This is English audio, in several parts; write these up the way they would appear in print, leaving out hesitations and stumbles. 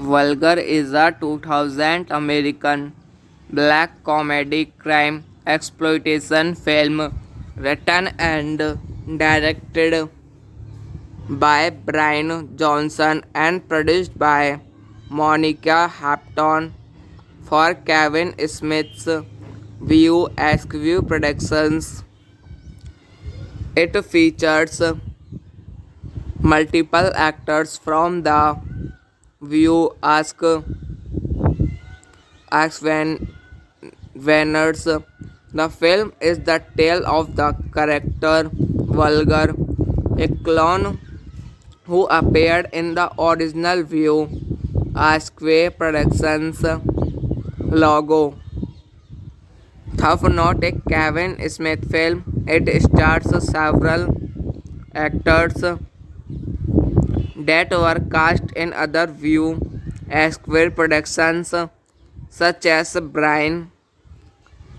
Vulgar is a 2000 American black comedy crime exploitation film written and directed by Brian Johnson and produced by Monica Hampton for Kevin Smith's View Askew Productions. It features multiple actors from The View, Ask Winners. The film is the tale of the character Vulgar, a clone who appeared in the original View Askew Productions logo. Tough Not a Kevin Smith film. It stars several actors that were cast in other View Askew productions, such as Brian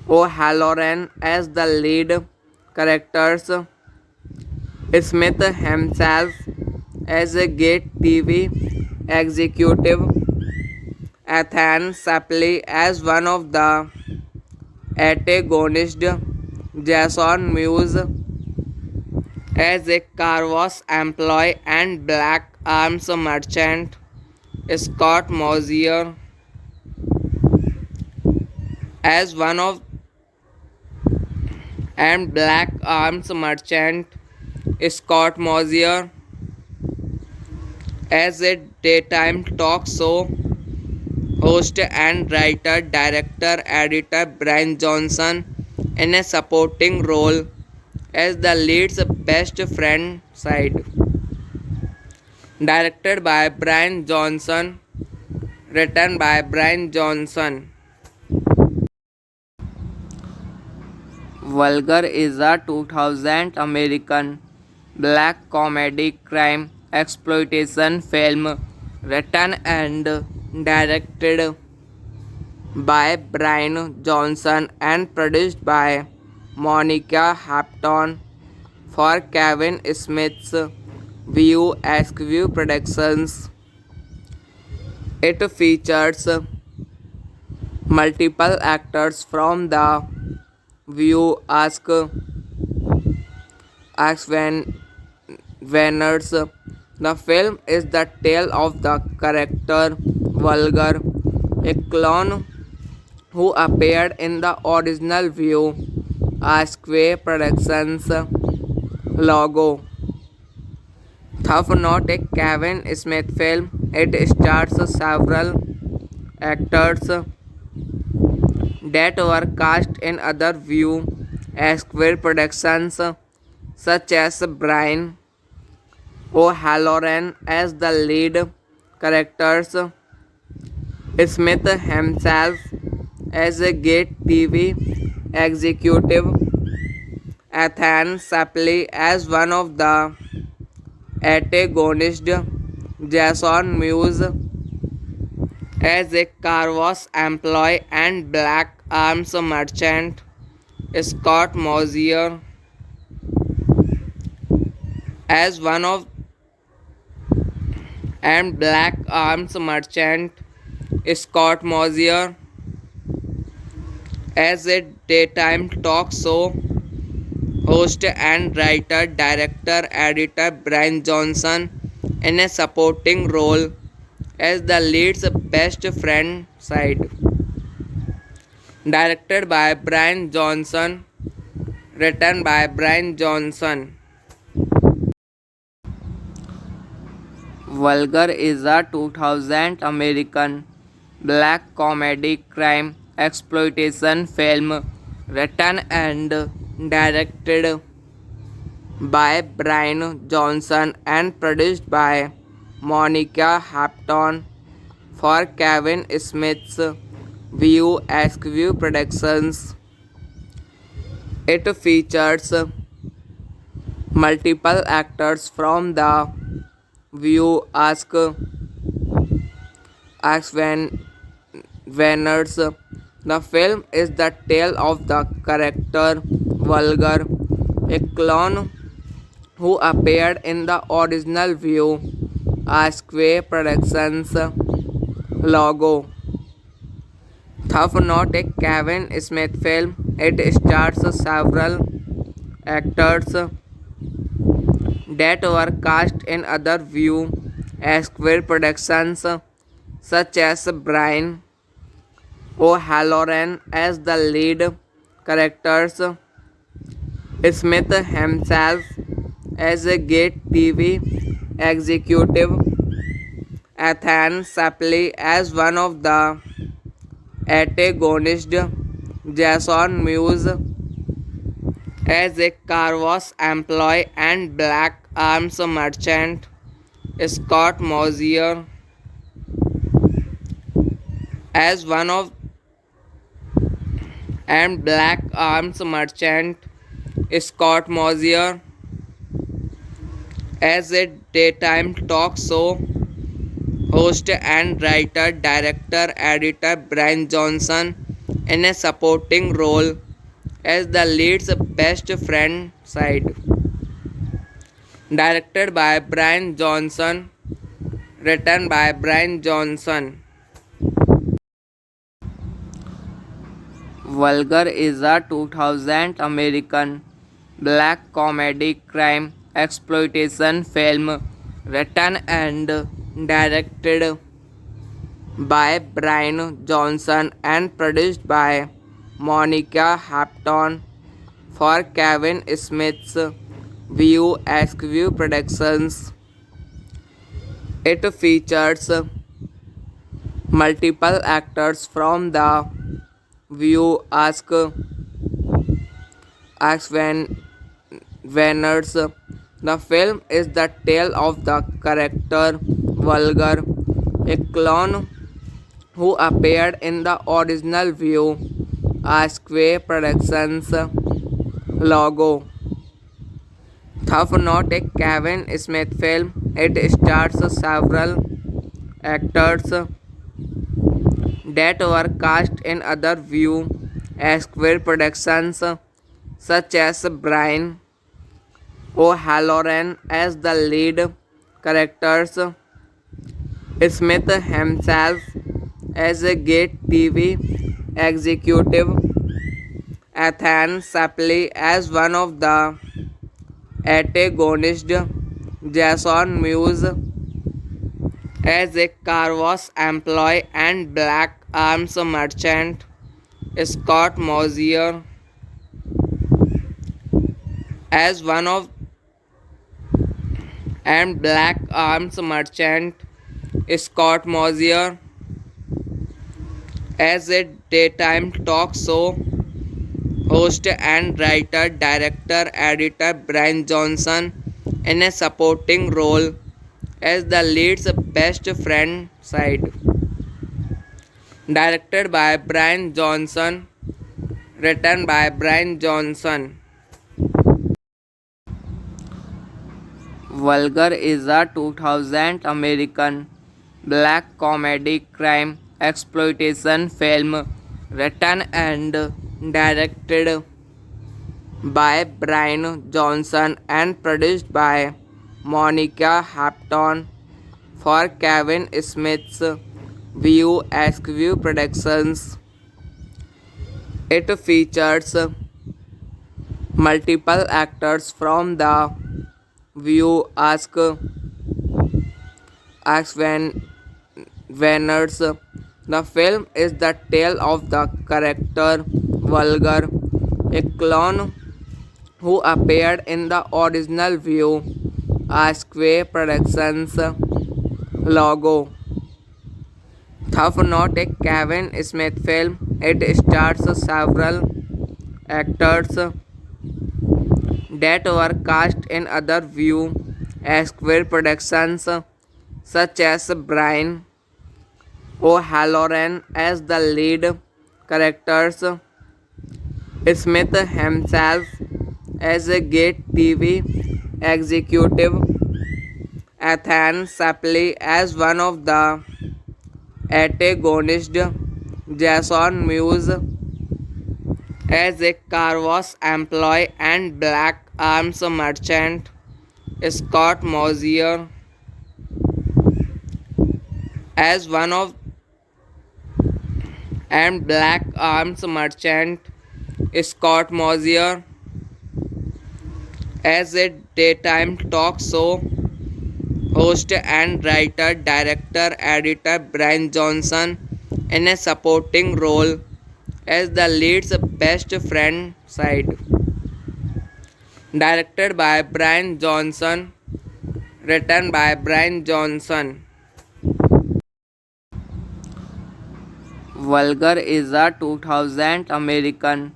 O'Halloran as the lead characters, Smith himself as a Gate TV executive, Ethan Suplee as one of the antagonists, Jason Mewes as a car wash employee and black arms merchant, Scott Mosier as one of and black arms merchant, Scott Mosier as a daytime talk show host and writer, director, editor Brian Johnson in a supporting role as the lead's best friend side. Directed by Brian Johnson, written by Brian Johnson. Vulgar is a 2000 American black comedy crime exploitation film written and directed by Brian Johnson and produced by Monica Hampton for Kevin Smith's View Askew Productions. It features multiple actors from The View, Winners. The film is the tale of the character Vulgar, a clone who appeared in the original View Askew Productions logo. Tough Not a Kevin Smith film. It stars several actors that were cast in other View Askew productions, such as Brian O'Halloran as the lead characters, Smith himself as a Gate TV executive, Ethan Suplee as one of the antagonists, Jason Mewes as a car wash employee and black arms merchant, Scott Mosier as one of and black arms merchant, Scott Mosier as a daytime talk show host and writer, director, editor Brian Johnson in a supporting role as the lead's best friend side. Directed by Brian Johnson, written by Brian Johnson. Vulgar is a 2000 American black comedy crime exploitation film written and directed by Brian Johnson and produced by Monica Hampton for Kevin Smith's View Askew Productions. It features multiple actors from the View Ask Winners. The film is the tale of the character Vulgar, a clone who appeared in the original View Askew Productions logo. Tough Not a Kevin Smith film. It stars several actors that were cast in other View Askew productions, such as Brian O'Halloran as the lead characters, Smith himself as a Gate TV executive, Ethan Suplee as one of the antagonists, Jason Mewes as a car wash employee and black arms merchant, Scott Mosier as one of and black arms merchant, Scott Mosier as a daytime talk show host and writer, director, editor Brian Johnson in a supporting role as the lead's best friend side. Directed by Brian Johnson, written by Brian Johnson. Vulgar is a 2000 American black comedy crime exploitation film written and directed by Brian Johnson and produced by Monica Hampton for Kevin Smith's View Askew Productions. It features multiple actors from the View Winners. The film is the tale of the character Vulgar, a clone who appeared in the original View Askew Productions logo. Tough Not a Kevin Smith film. It stars several actors that were cast in other View Askew productions, such as Brian O'Halloran as the lead characters, Smith himself as a Gate TV executive, Ethan Suplee as one of the antagonists, Jason Mewes as a car wash employee and black arms merchant, Scott Mosier as one of and black arms merchant, Scott Mosier as a daytime talk show host and writer, director, editor Brian Johnson in a supporting role as the lead's best friend side. directed by Brian Johnson, written by Brian Johnson. Vulgar is a 2000 American black comedy crime exploitation film written and directed by Brian Johnson and produced by Monica Hampton for Kevin Smith's View Askew Productions. It features multiple actors from the View Ask Venners. The film is the tale of the character Vulgar, a clone who appeared in the original View Askew Productions logo. Tough Not a Kevin Smith film. It stars several actors that were cast in other View Askew productions, such as Brian O'Halloran as the lead characters, Smith himself as a Gate TV executive, Ethan Suplee as one of the antagonists, Jason Mewes as a car wash employee and black arms merchant, Scott Mosier as one of and black arms merchant, Scott Mosier as a daytime talk show host and writer, director, editor Brian Johnson in a supporting role as the lead's best friend side. Directed by Brian Johnson, written by Brian Johnson. Vulgar is a 2000 American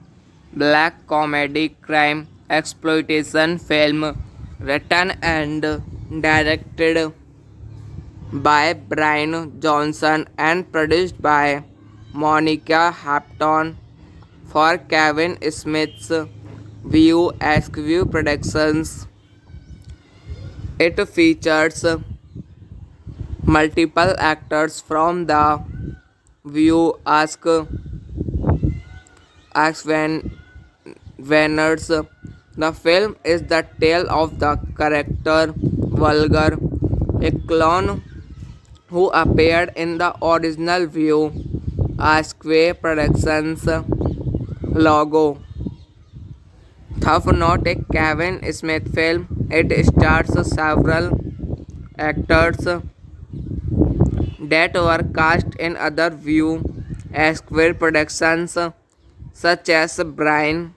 black comedy crime exploitation film written and directed by Brian Johnson and produced by Monica Hampton for Kevin Smith's View Askew Productions. It features multiple actors from the View Venners. The film is the tale of the character Vulgar, a clone who appeared in the original View Askew Productions logo. Tough Not a Kevin Smith film. It stars several actors that were cast in other View Askew productions, such as Brian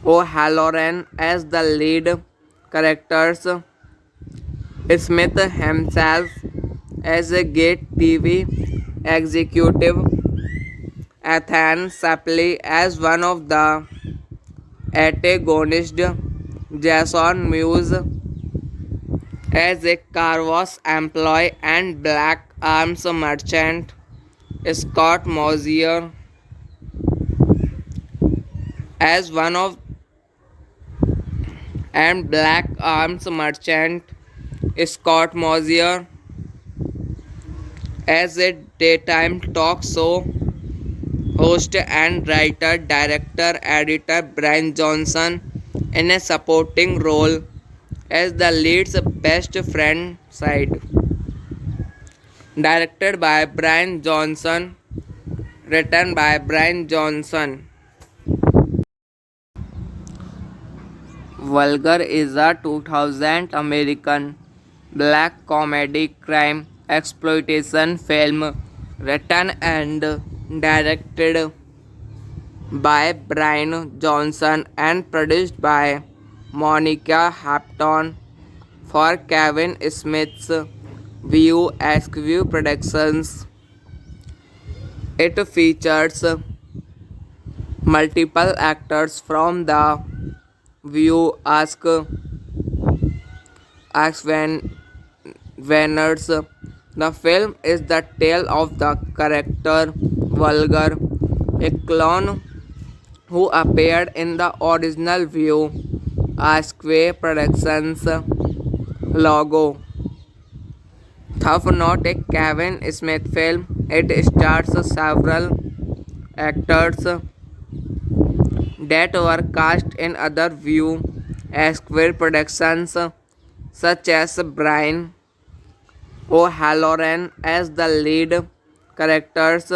O'Halloran as the lead characters, Smith himself as a Gate TV executive, Ethan Suplee as one of the antagonists, Jason Mewes as a car wash employee and black arms merchant, Scott Mosier as one of and black arms merchant, Scott Mosier as a daytime talk show host and writer, director, editor Brian Johnson in a supporting role as the lead's best friend side. Directed by Brian Johnson, written by Brian Johnson. Vulgar is a 2000 American black comedy crime exploitation film written and directed by Brian Johnson and produced by Monica Hampton for Kevin Smith's View Askew Productions. It features multiple actors from the View Venners. The film is the tale of the character Vulgar, a clone who appeared in the original View Asquith Productions logo. Though not a Kevin Smith film, it stars several actors that were cast in other View Asquith productions, such as Brian O'Halloran as the lead characters,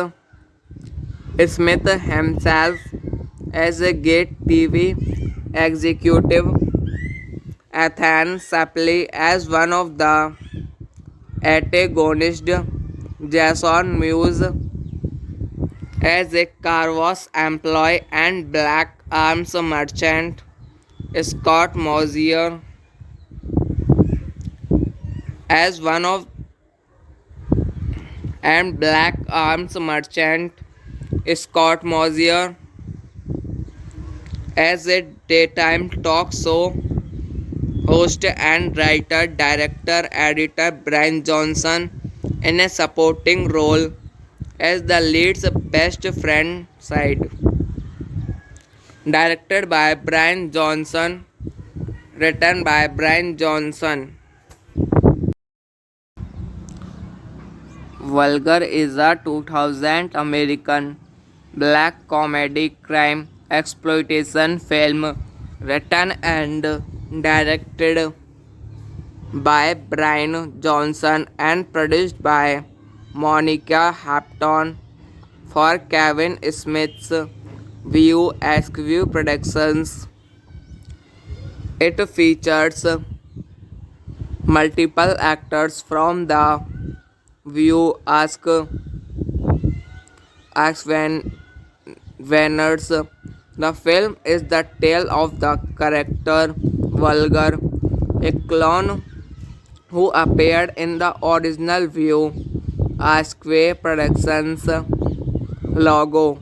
Smith himself as a Gate TV executive, Ethan Suplee as one of the antagonists, Jason Mewes as a car wash employee and black arms merchant, Scott Mosier as one of and black arms merchant, Scott Mosier as a daytime talk show host and writer, director, editor Brian Johnson in a supporting role as the lead's best friend side. Directed by Brian Johnson, written by Brian Johnson. Vulgar is a 2000 American black comedy crime exploitation film written and directed by Brian Johnson and produced by Monica Hampton for Kevin Smith's View Askew Productions. It features multiple actors from the View Ask Winners. The film is the tale of the character Vulgar, a clone who appeared in the original View Asquith Productions logo.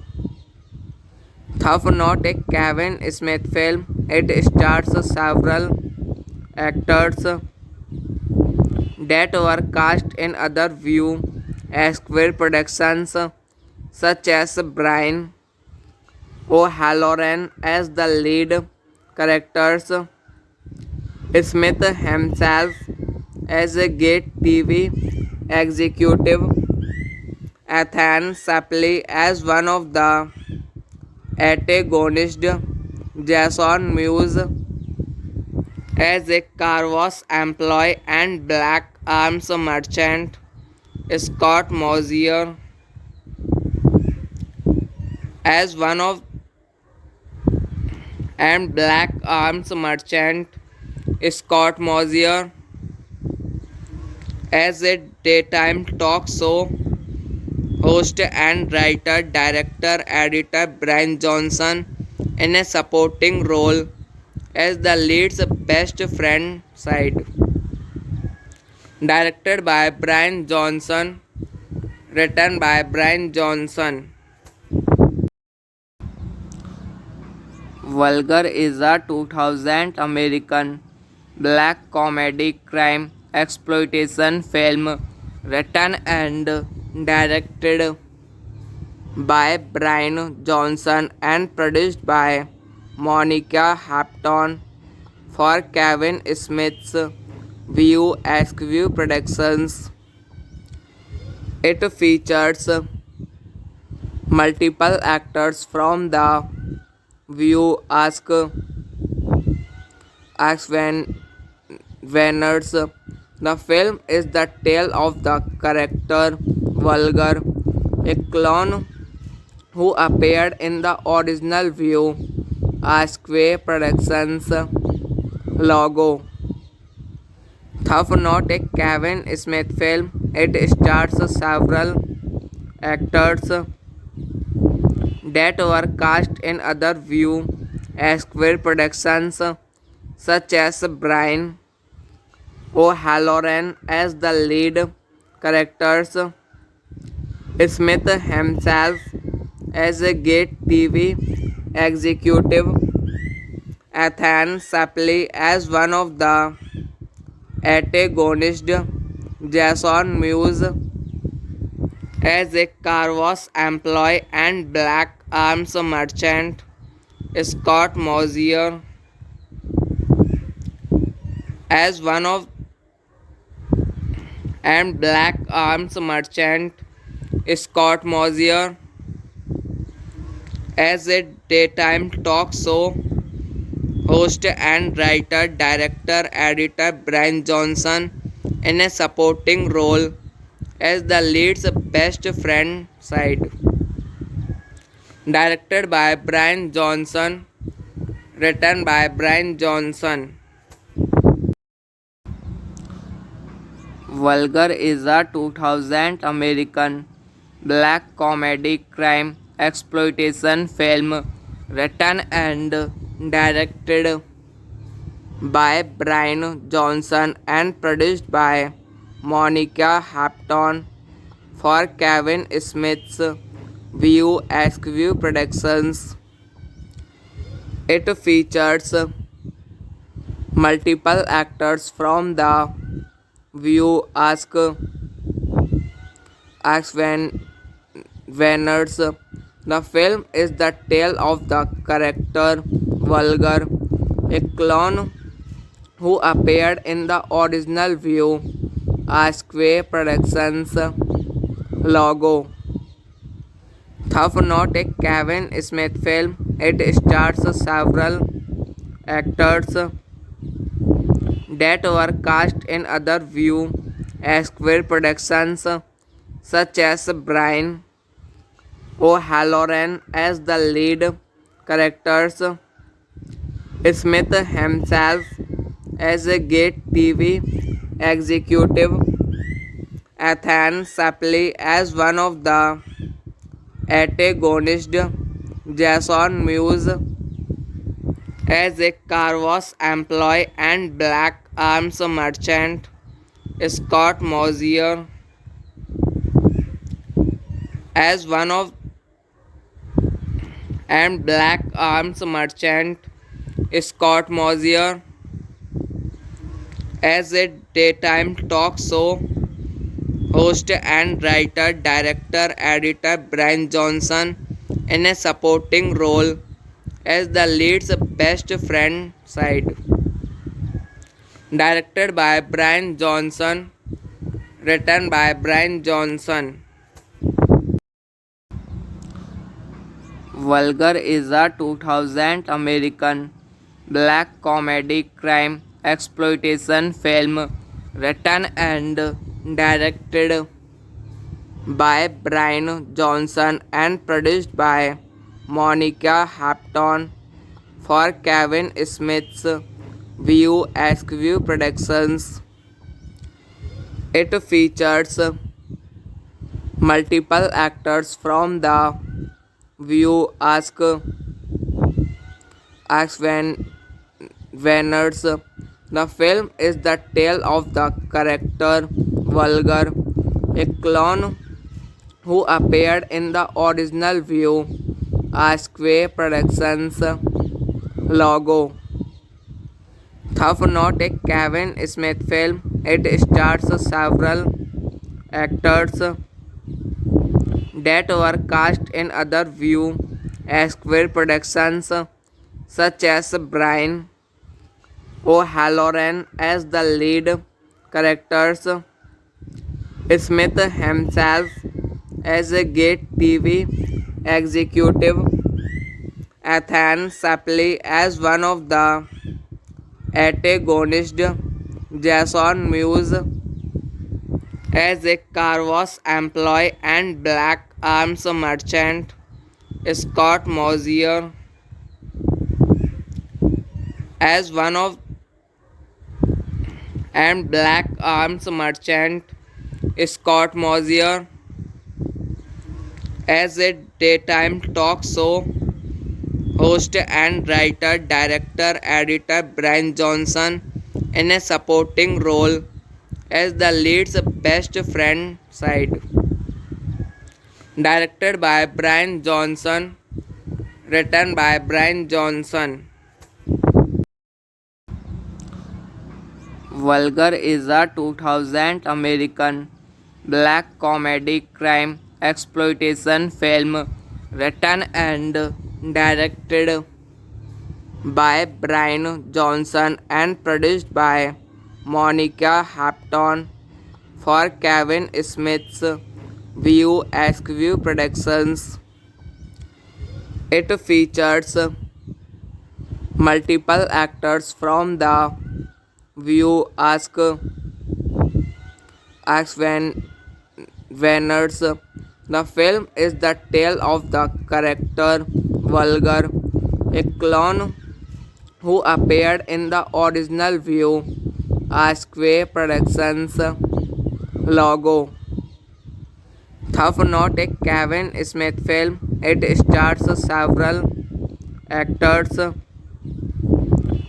Though not a Kevin Smith film, it stars several actors that were cast in other View Asquith productions, such as Brian O'Halloran as the lead characters, Smith himself as a Gate TV executive, Ethan Suplee as one of the antagonists, Jason Mewes as a car wash employee and black arms merchant, Scott Mosier as one of and black arms merchant, Scott Mosier as a daytime talk show host and writer, director, editor Brian Johnson in a supporting role as the lead's best friend side. Directed by Brian Johnson, written by Brian Johnson. Vulgar is a 2000 American black comedy crime exploitation film written and directed by Brian Johnson and produced by Monica Hampton for Kevin Smith's View Askew Productions. It features multiple actors from the View Winners. The film is the tale of the character Vulgar, a clone who appeared in the original View Asquith Productions logo. Though not a Kevin Smith film, it stars several actors that were cast in other View Asquith productions, such as Brian O'Halloran as the lead characters, Smith himself as a Gate TV executive, Ethan Suplee as one of the antagonists, Jason Mewes as a car wash employee and black arms merchant. Scott Mosier as one of and black arms merchant. Scott Mosier as a daytime talk show host and writer, director, editor Brian Johnson in a supporting role as the lead's best friend side. Directed by Brian Johnson, written by Brian Johnson. Vulgar is a 2000 American black comedy crime exploitation film written and directed by Brian Johnson and produced by Monica Hampton for Kevin Smith's View Askew Productions. It features multiple actors from the View Ask Winners. The film is the tale of the character Vulgar, a clone who appeared in the original View Askew Productions logo. Tough Not a Kevin Smith film. It stars several actors that were cast in other View Askew productions, such as Brian O'Halloran as the lead characters, Smith himself as a Gate TV executive, Ethan Suplee as one of the antagonists, Jason Mewes as a car wash employee and black arms merchant, Scott Mosier as one of and black arms merchant, Scott Mosier as a daytime talk show host and writer, director, editor Brian Johnson in a supporting role as the lead's best friend side. Directed by Brian Johnson, written by Brian Johnson. Vulgar is a 2000 American black comedy crime exploitation film written and directed by Brian Johnson and produced by Monica Hampton for Kevin Smith's View Askew Productions. It features multiple actors from the View Winners. The film is the tale of the character Vulgar, a clone who appeared in the original View Askew Productions logo. Tough Not a Kevin Smith film. It stars several actors that were cast in other View Askew productions, such as Brian O'Halloran as the lead characters, Smith himself as a Gate TV executive, Ethan Suplee as one of the antagonists, Jason Mewes as a car wash employee and black arms merchant, Scott Mosier as one of and black arms merchant, Scott Mosier as a daytime talk show host and writer, director, editor Brian Johnson in a supporting role as the lead's best friend side. Directed by Brian Johnson, written by Brian Johnson. Vulgar is a 2000 American black comedy crime exploitation film written and directed by Brian Johnson and produced by Monica Hampton for Kevin Smith's View Askew Productions. It features multiple actors from the View Ask Venners. The film is the tale of the character Vulgar, a clone who appeared in the original View Askew Productions logo. Though not a Kevin Smith film, it stars several actors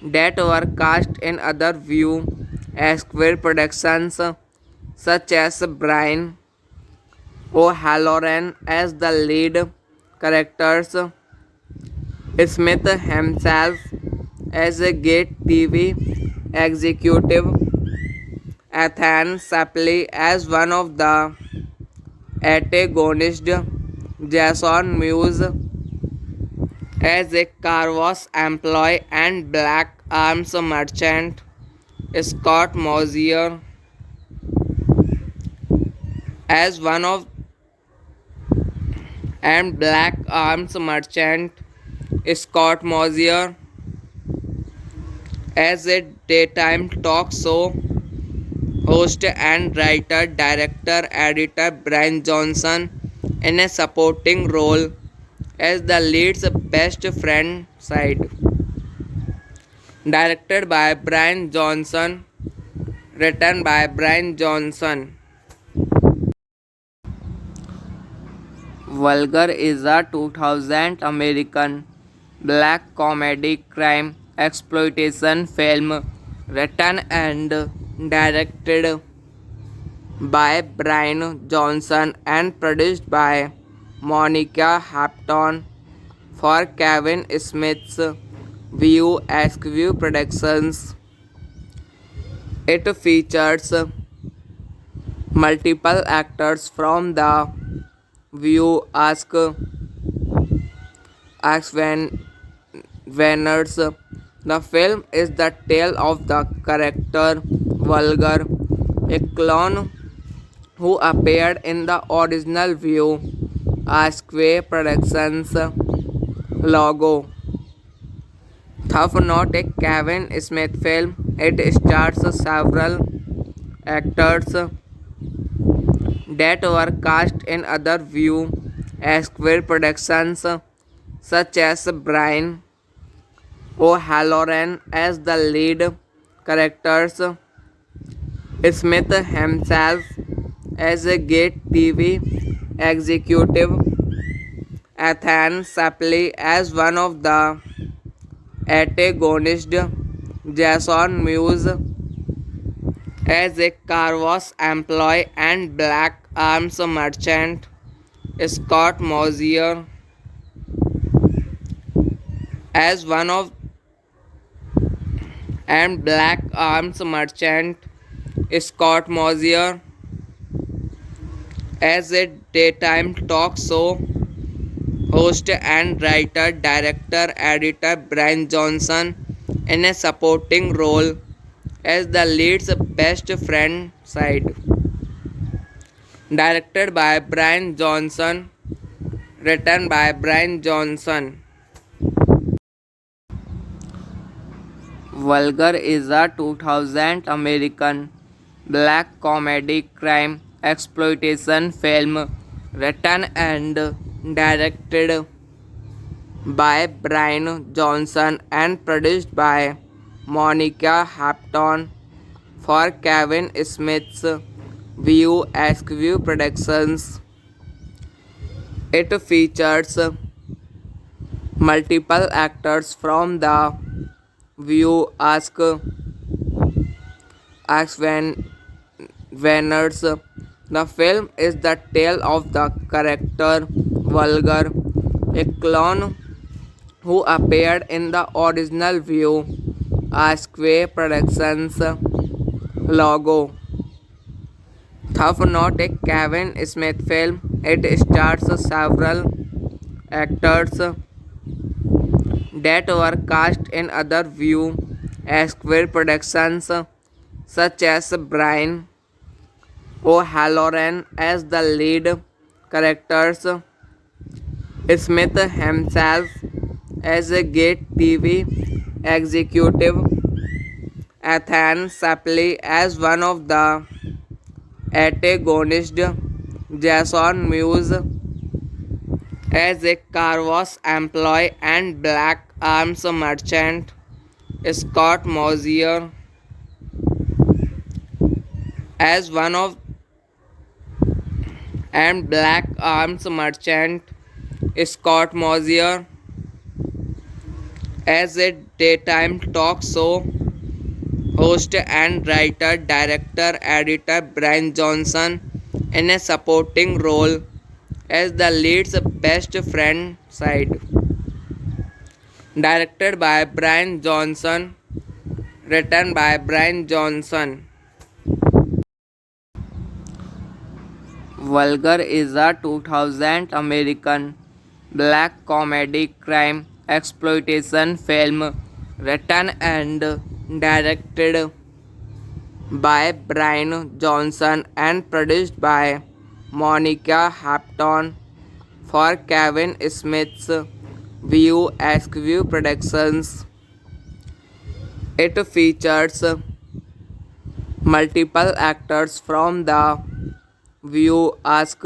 that were cast in other View Askew productions, such as Brian O'Halloran as the lead characters, Smith himself as a Gate TV executive, Ethan Suplee as one of the antagonists, Jason Mewes as a car wash employee and black arms merchant, Scott Mosier as one of and black arms merchant, Scott Mosier as a daytime talk show host and writer, director, editor Brian Johnson in a supporting role as the lead's best friend side. Directed by Brian Johnson, written by Brian Johnson. Vulgar is a 2000 American black comedy crime exploitation film written and directed by Brian Johnson and produced by Monica Hampton for Kevin Smith's View Askew Productions. It features multiple actors from the View Venners. The film is the tale of the character Vulgar, a clone who appeared in the original View Askew Productions logo. Though not a Kevin Smith film, it stars several actors that were cast in other View Askew productions, such as Brian O'Halloran as the lead characters, Smith himself as a Gate TV executive, Ethan Suplee as one of the antagonists, Jason Mewes as a car wash employee and black arms merchant, Scott Mosier as one of and black arms merchant, Scott Mosier as a daytime talk show host and writer, director, editor Brian Johnson in a supporting role as the lead's best friend side. Directed by Brian Johnson, written by Brian Johnson. Vulgar is a 2000 American black comedy crime exploitation film written and directed by Brian Johnson and produced by Monica Hampton for Kevin Smith's View Askew Productions. It features multiple actors from the View Venners. The film is the tale of the character Vulgar, a clone who appeared in the original View Askew Productions Logo. Tough Not a Kevin Smith film. It stars several actors that were cast in other View Square productions, such as Brian O'Halloran as the lead characters, Smith himself as a Gate TV executive, Ethan Suplee as one of the antagonists, Jason Mewes as a car wash employee and black arms merchant, Scott Mosier as one of and black arms merchant, Scott Mosier as a daytime talk show host and writer, director, editor Brian Johnson in a supporting role as the lead's best friend side. Directed by Brian Johnson, written by Brian Johnson. Vulgar is a 2000 American black comedy crime exploitation film written and directed by Brian Johnson and produced by Monica Hampton for Kevin Smith's View Askew Productions. It features multiple actors from the View Ask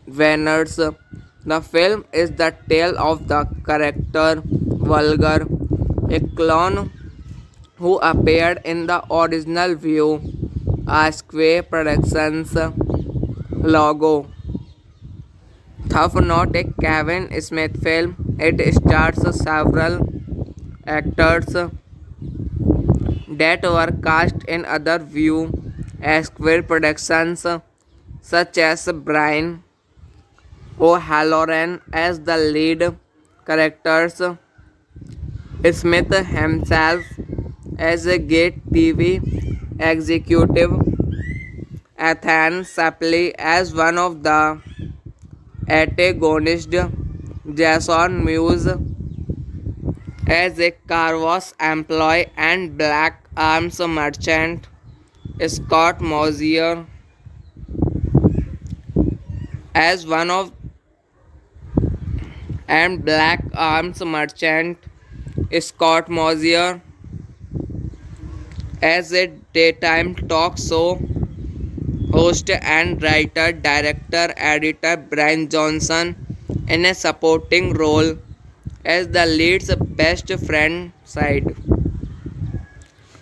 Winners. The film is the tale of the character Vulgar, a clone who appeared in the original View Askew Productions logo. Tough Not a Kevin Smith film. It stars several actors that were cast in other View Square productions, such as Brian O'Halloran as the lead characters, Smith himself as a Gate TV executive, Ethan Suplee as one of the antagonists, Jason Mewes as a car wash employee and black arms merchant, Scott Mosier as one of and black arms merchant, Scott Mosier as a daytime talk show host and writer, director, editor Brian Johnson in a supporting role as the lead's best friend side.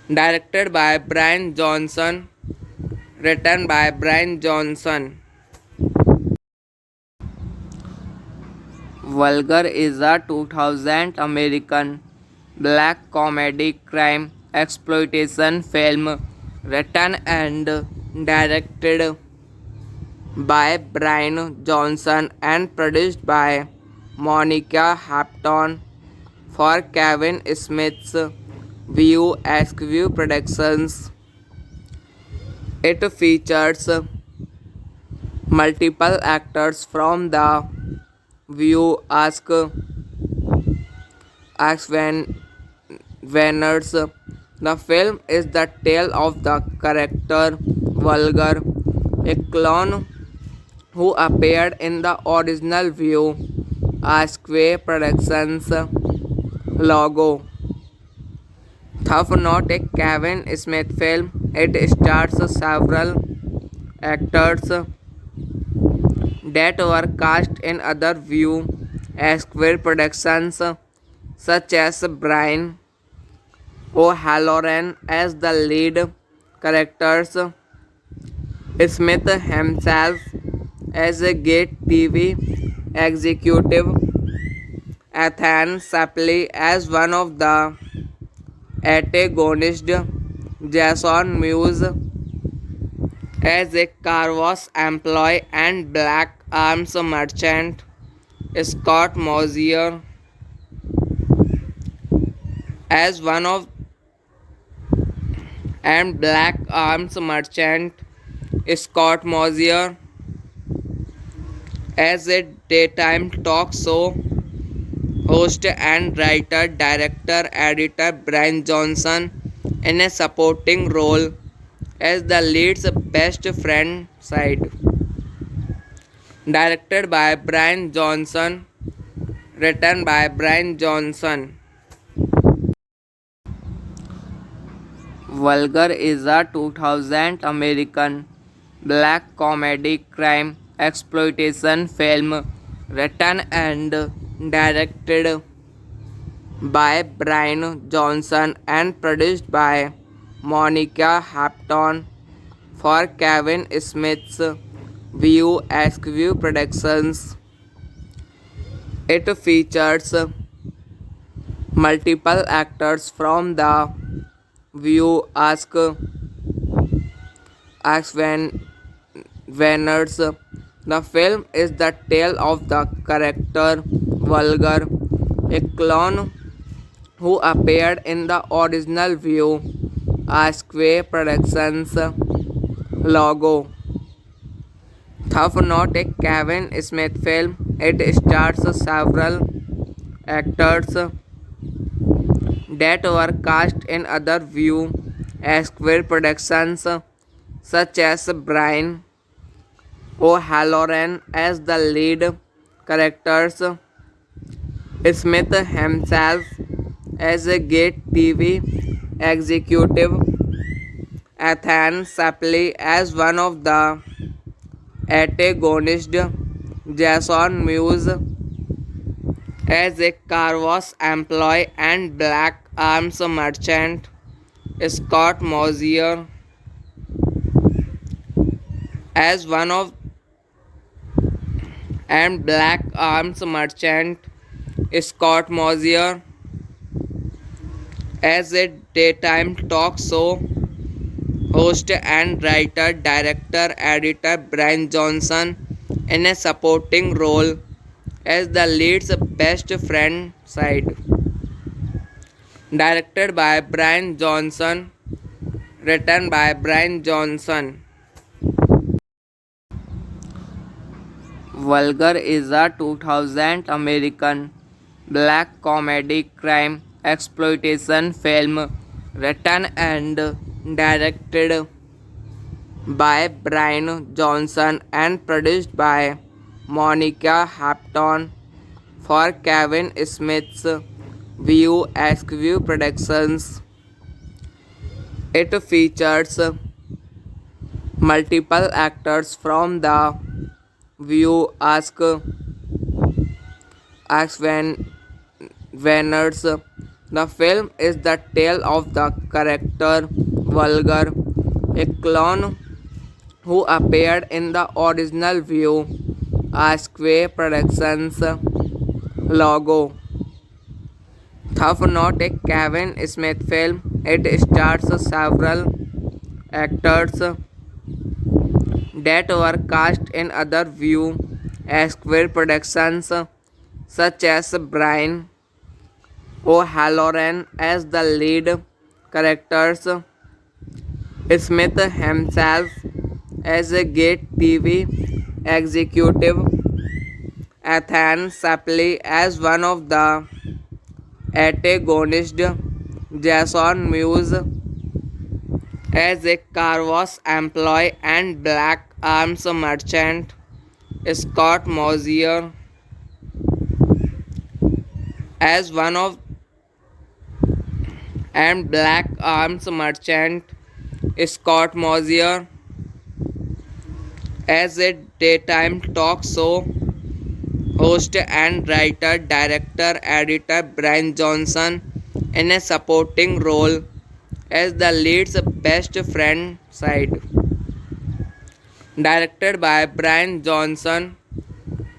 Directed by Brian Johnson, written by Brian Johnson. Vulgar is a 2000 American black comedy crime exploitation film written and directed by Brian Johnson and produced by Monica Hampton for Kevin Smith's View Askew Productions. It features multiple actors from the View Winners. The film is the tale of the character Vulgar, a clone who appeared in the original View Askew Productions logo. Tough Not a Kevin Smith film. It stars several actors that were cast in other View Square productions, such as Brian O'Halloran as the lead characters, Smith himself as a Gate TV executive, Ethan Suplee as one of the antagonists, Jason Mewes as a car wash employee and black arms merchant, Scott Mosier as one of and Black Arms Merchant. Scott Mosier as a daytime talk show host and writer, director, editor Brian Johnson in a supporting role as the lead's best friend side. Directed by Brian Johnson, written by Brian Johnson. Vulgar is a 2000 American black comedy crime exploitation film written and directed by Brian Johnson and produced by Monica Hampton for Kevin Smith's View Askew Productions. It features multiple actors from the View Ask Venners. The film is the tale of the character Vulgar, a clone who appeared in the original View Askew Productions logo. Tough Not a Kevin Smith film. It stars several actors that were cast in other View Askew productions, such as Brian O'Halloran as the lead characters, Smith himself as a Gate TV executive, Ethan Suplee as one of the antagonists, Jason Mewes as a car wash employee and Black Arms Merchant, Scott Mosier as one of and Black Arms Merchant, Scott Mosier as a daytime talk show host and writer, director, editor Brian Johnson in a supporting role as the lead's best friend side. Directed by Brian Johnson, written by Brian Johnson. Vulgar is a 2000 American black comedy crime exploitation film written and directed by Brian Johnson and produced by Monica Hampton for Kevin Smith's View Askew Productions. It features multiple actors from the View Venners. The film is the tale of the character Vulgar, a clone who appeared in the original View Askew Productions logo. Tough Not a Kevin Smith film. It stars several actors that were cast in other View Askew productions, such as Brian O'Halloran as the lead characters, Smith himself as a Gate TV executive, Ethan Suplee as one of the antagonists, Jason Mewes as a car wash employee and Black Arms Merchant, Scott Mosier as one of and Black Arms Merchant, Scott Mosier as a daytime talk show host and writer, director, editor Brian Johnson in a supporting role as the lead's best friend side. Directed by Brian Johnson,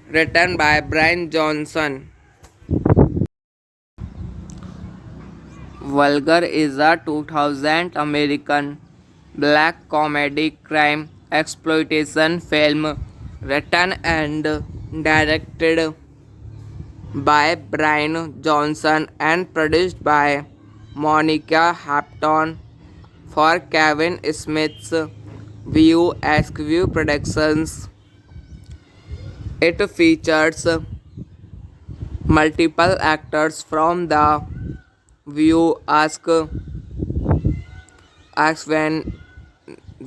written by Brian Johnson. Vulgar is a 2000 American black comedy crime exploitation film written and directed by Brian Johnson and produced by Monica Hampton for Kevin Smith's View Askew Productions. It features multiple actors from the View Ask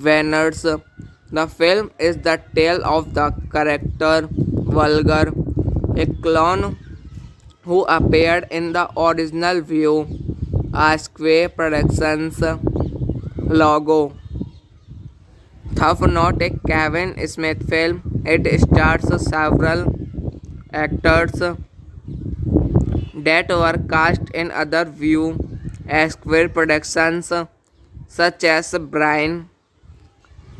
Venners. The film is the tale of the character Vulgar, a clone who appeared in the original View Askew Productions logo. Tough Not a Kevin Smith film. It stars several actors that were cast in other View Askew productions, such as Brian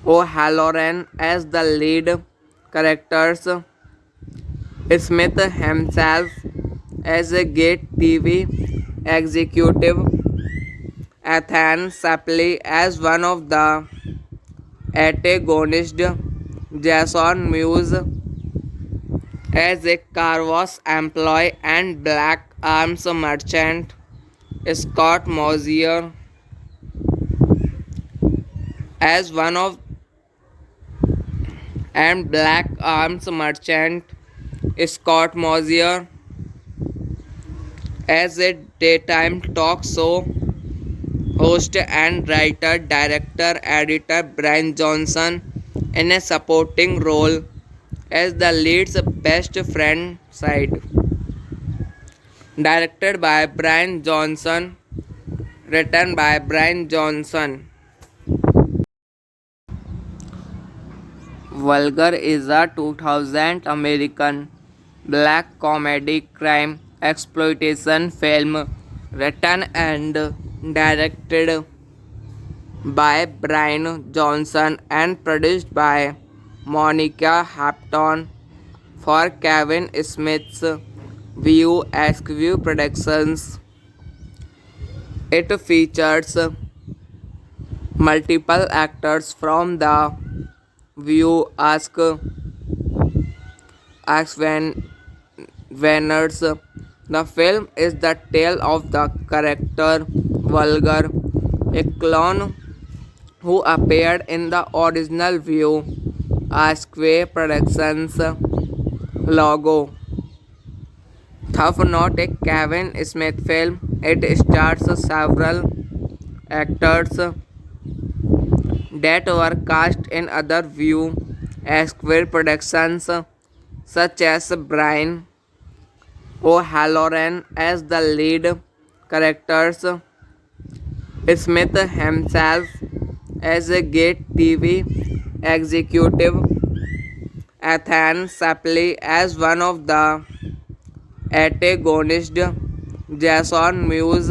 O'Halloran as the lead characters, Smith himself as a Gate TV executive, Ethan Suplee as one of the antagonists, Jason Mewes as a car wash employee and black arms merchant, Scott Mosier as one of and black arms merchant, Scott Mosier as a daytime talk show host and writer, director, editor Brian Johnson in a supporting role as the lead's best friend side. Directed by Brian Johnson, written by Brian Johnson. Vulgar is a 2000 American black comedy crime exploitation film written and directed by Brian Johnson and produced by Monica Hampton for Kevin Smith's View Askew Productions. It features multiple actors from the View Venners. The film is the tale of the character Vulgar, a clone who appeared in the original View Askew Productions logo. Tough Not a Kevin Smith film. It stars several actors that were cast in other View Askew productions, such as Brian O'Halloran as the lead characters, Smith himself as a Gate TV executive, Ethan Suplee as one of the antagonists, Jason Mewes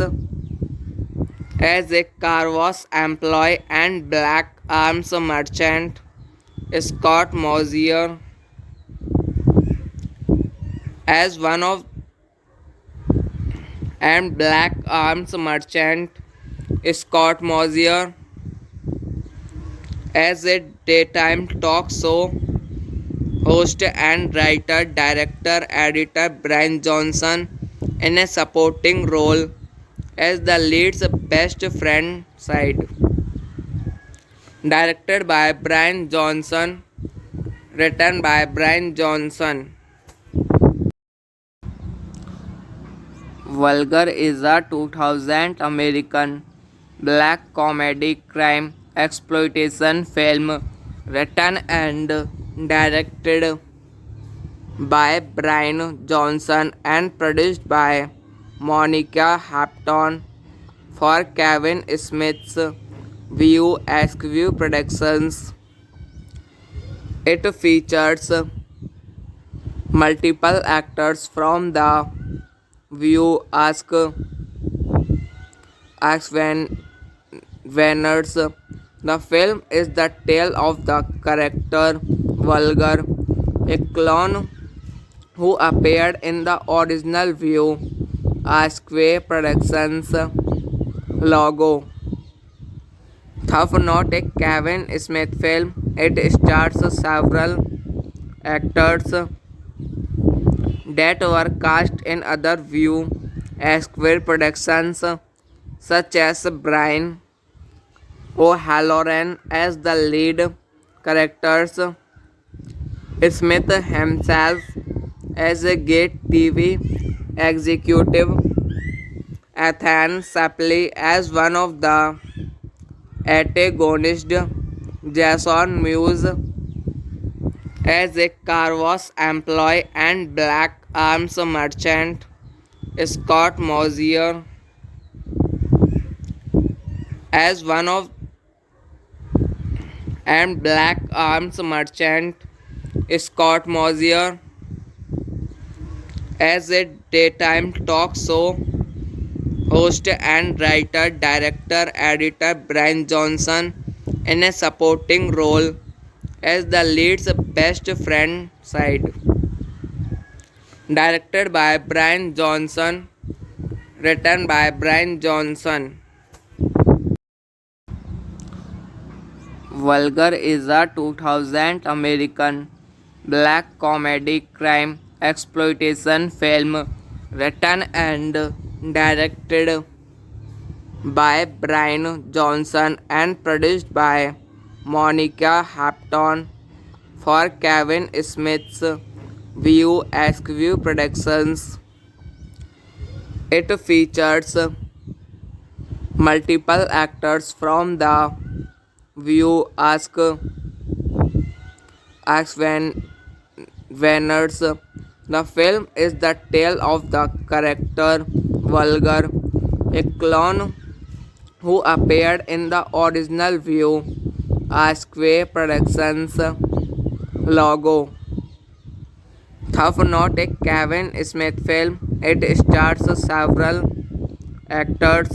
as a car wash employee and black arms merchant, Scott Mosier as one of and black arms merchant, Scott Mosier as a daytime talk show host and writer, director, editor Brian Johnson in a supporting role as the lead's best friend side. Directed by Brian Johnson, written by Brian Johnson. Vulgar is a 2000 American black comedy crime exploitation film written and directed by Brian Johnson and produced by Monica Hampton for Kevin Smith's View Askew Productions. It features multiple actors from the View Venners. The film is the tale of the character Vulgar, a clone who appeared in the original View Askew Productions logo. Tough Not a Kevin Smith film. It stars several actors that were cast in other View Askew productions, such as Brian O'Halloran as the lead characters, Smith himself as a Gate TV executive, Ethan Suplee as one of the antagonists, Jason Mewes as a car wash employee and black arms merchant, Scott Mosier as one of and black arms merchant, Scott Mosier as a daytime talk show host and writer, director, editor Brian Johnson in a supporting role as the lead's best friend side. Directed by Brian Johnson, written by Brian Johnson. Vulgar is a 2000 American black comedy crime exploitation film written and directed by Brian Johnson and produced by Monica Hampton for Kevin Smith's View Askew Productions. It features multiple actors from the View Ask Winners. The film is the tale of the character Vulgar, a clone who appeared in the original View Askew Productions logo. Tough Not a Kevin Smith film. It stars several actors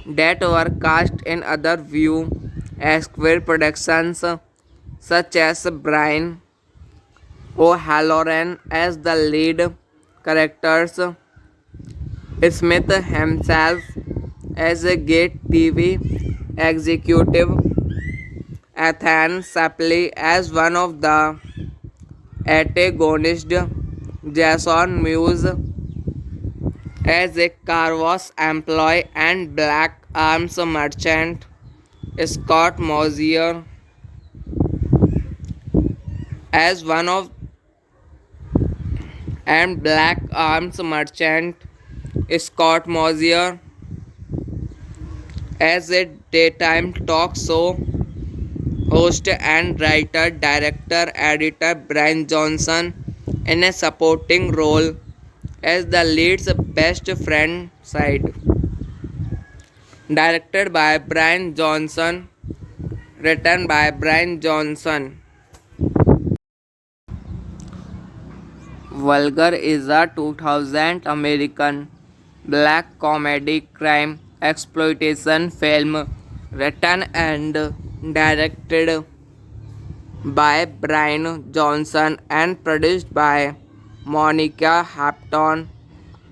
that were cast in other View Askew productions, such as Brian O'Halloran as the lead characters, Smith himself as a Gate TV executive, Ethan Suplee as one of the antagonists, Jason Mewes as a car wash employee and black arms merchant, Scott Mosier as one of and black arms merchant, Scott Mosier as a daytime talk show host and writer, director, editor Brian Johnson in a supporting role as the lead's best friend side. Directed by Brian Johnson, written by Brian Johnson. Vulgar is a 2000 American black comedy crime exploitation film written and directed by Brian Johnson and produced by Monica Hampton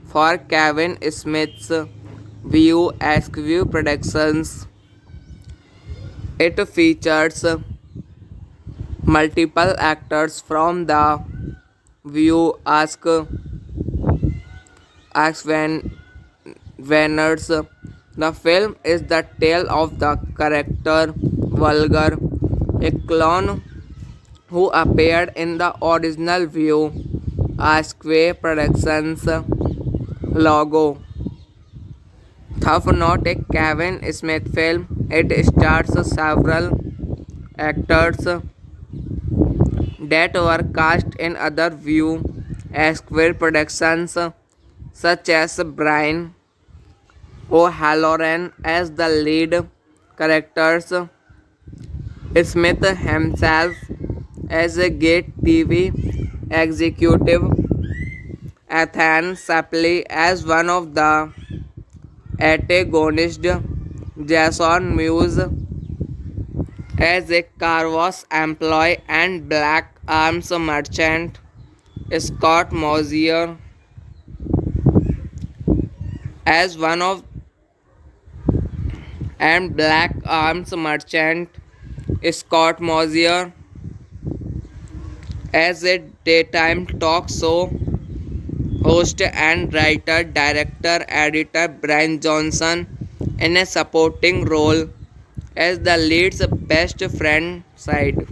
for Kevin Smith's View Askew Productions. It features multiple actors from the View Winners. The film is the tale of the character Vulgar, a clone who appeared in the original View Askew Productions logo. Tough Not a Kevin Smith film. It stars several actors that were cast in other View Askew productions, such as Brian O'Halloran as the lead characters, Smith himself as a Gate TV executive, Ethan Suplee as one of the antagonists, Jason Mewes as a car wash employee and black arms merchant, Scott Mosier as one of and black arms merchant, Scott Mosier as a daytime talk show host and writer, director, editor Brian Johnson in a supporting role as the lead's best friend side.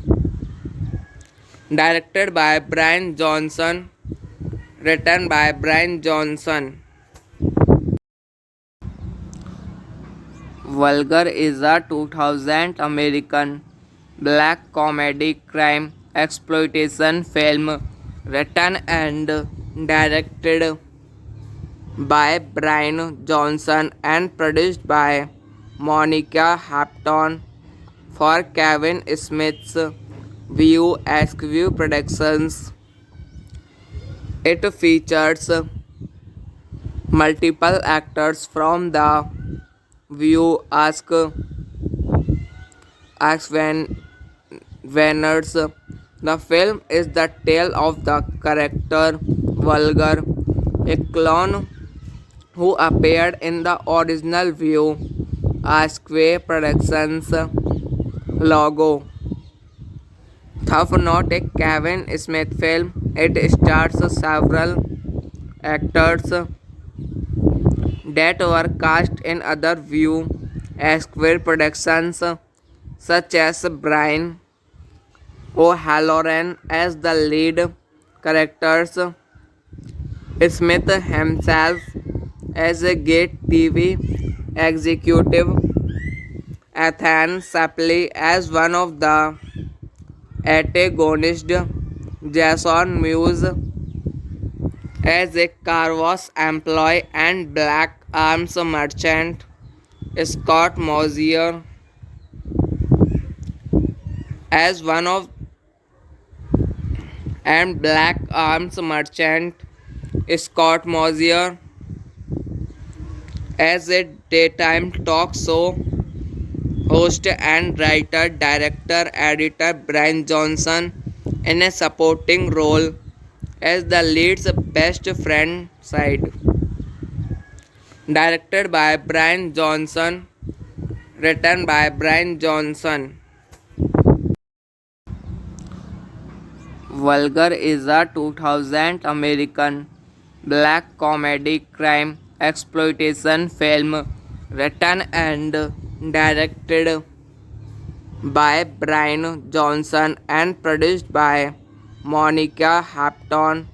Directed by Brian Johnson, written by Brian Johnson. Vulgar is a 2000 American black comedy crime exploitation film written and directed by Brian Johnson and produced by Monica Hampton for Kevin Smith's View Askew Productions. It features multiple actors from the View Ask Venners. The film is the tale of the character Vulgar, a clone who appeared in the original View Askew Productions logo. Though not a Kevin Smith film, it stars several actors that were cast in other View Askew productions, such as Brian O'Halloran as the lead characters, Smith himself as a Gate TV executive, Ethan Suplee as one of the antagonists, Jason Mewes as a car wash employee and black arms merchant, Scott Mosier as one of and black arms merchant, Scott Mosier as a daytime talk show host and writer, director, editor Brian Johnson in a supporting role as the lead's best friend side. Directed by Brian Johnson, written by Brian Johnson. Vulgar is a 2000 American black comedy crime exploitation film written and directed by Brian Johnson and produced by Monica Hampton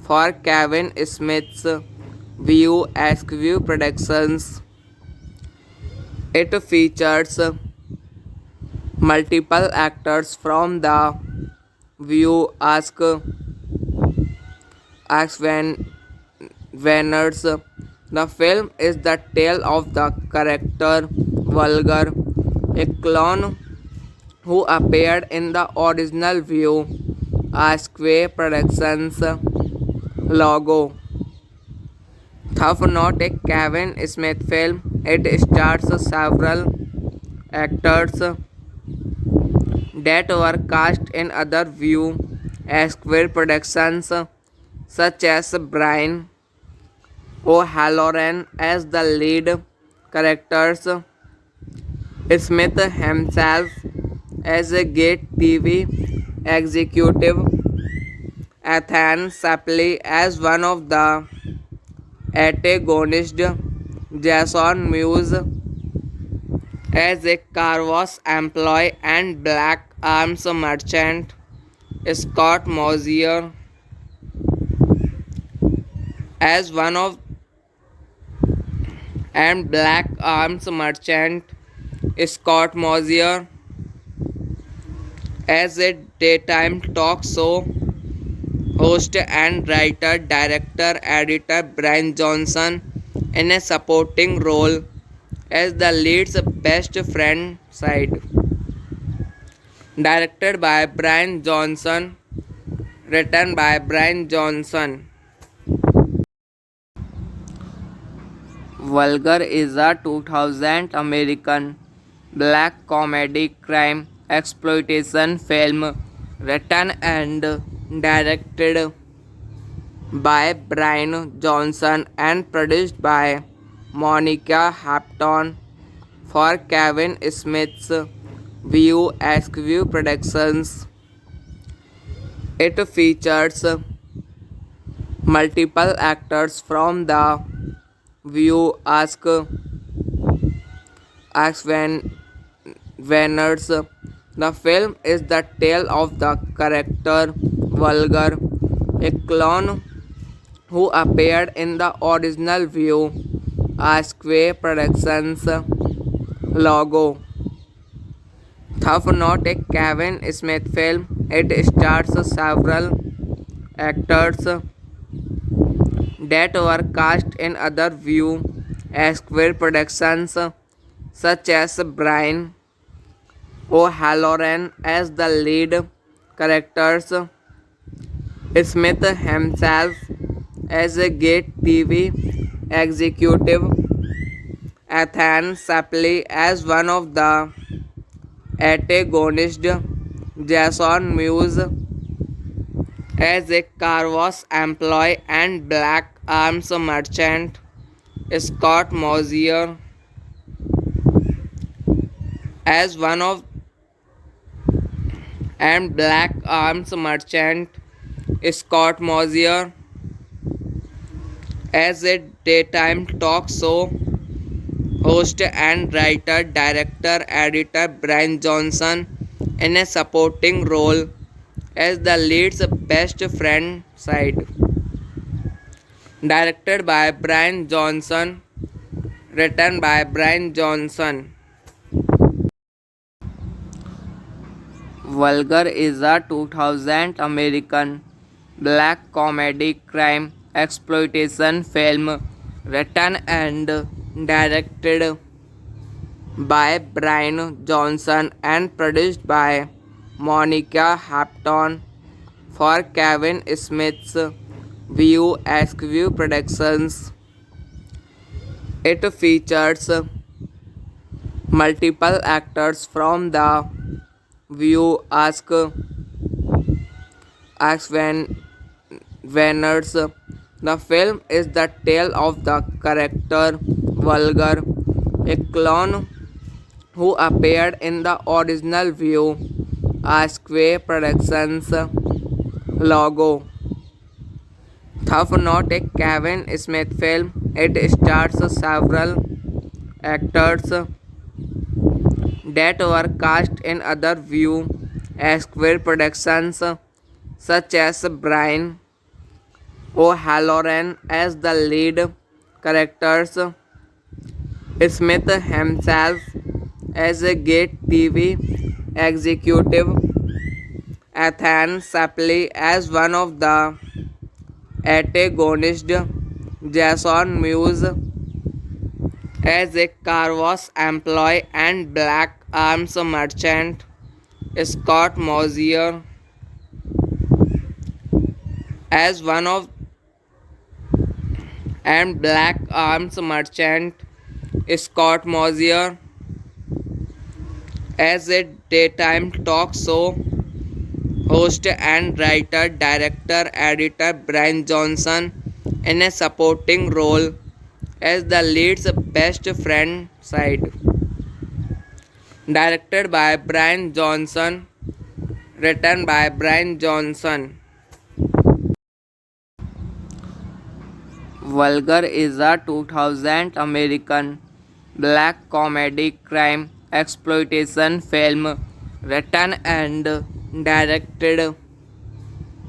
for Kevin Smith's View Askew Productions. It features multiple actors from the View Venners. The film is the tale of the character Vulgar, a clone who appeared in the original View Askew Productions logo. Though not a Kevin Smith film, it stars several actors that were cast in other View Askew productions, such as Brian O'Halloran as the lead characters, Smith himself as a Gate TV executive, Ethan Suplee as one of the antagonists, Jason Mewes as a car wash employee and black arms merchant, Scott Mosier as one of and black arms merchant, Scott Mosier as a daytime talk show host and writer, director, editor Brian Johnson in a supporting role as the lead's best friend side. Directed by Brian Johnson, written by Brian Johnson. Vulgar is a 2000 American black comedy crime exploitation film written and directed by Brian Johnson and produced by Monica Hampton for Kevin Smith's View Askew Productions. It features multiple actors from the View Acts Venners. The film is the tale of the character Vulgar, a clone who appeared in the original View Asquith Productions logo. Tough Not a Kevin Smith film. It stars several actors that were cast in other View Asquith productions, such as Brian O'Halloran as the lead characters, Smith himself as a Gate TV executive, Ethan Suplee as one of the antagonists, Jason Mewes as a car wash employee and black arms merchant, Scott Mosier as one of and black arms merchant, Scott Mosier as a daytime talk show host and writer, director, editor Brian Johnson in a supporting role as the lead's best friend side. Directed by Brian Johnson, written by Brian Johnson. Vulgar is a 2000 American black comedy crime exploitation film written and directed by Brian Johnson and produced by Monica Hampton for Kevin Smith's View Askew Productions. It features multiple actors from the View Ask Venners. The film is the tale of the character Vulgar, a clone who appeared in the original View Asquith Productions logo. Tough Not a Kevin Smith film. It stars several actors that were cast in other View Asquith productions, such as Brian O'Halloran as the lead characters, Smith himself as a Gate TV executive, Ethan Suplee as one of the antagonists, Jason Mewes as a car wash employee and black arms merchant, Scott Mosier as one of and black arms merchant, Scott Mosier as a daytime talk show host and writer, director, editor Brian Johnson in a supporting role as the lead's best friend side. Directed by Brian Johnson, written by Brian Johnson. Vulgar is a 2000 American black comedy crime exploitation film written and directed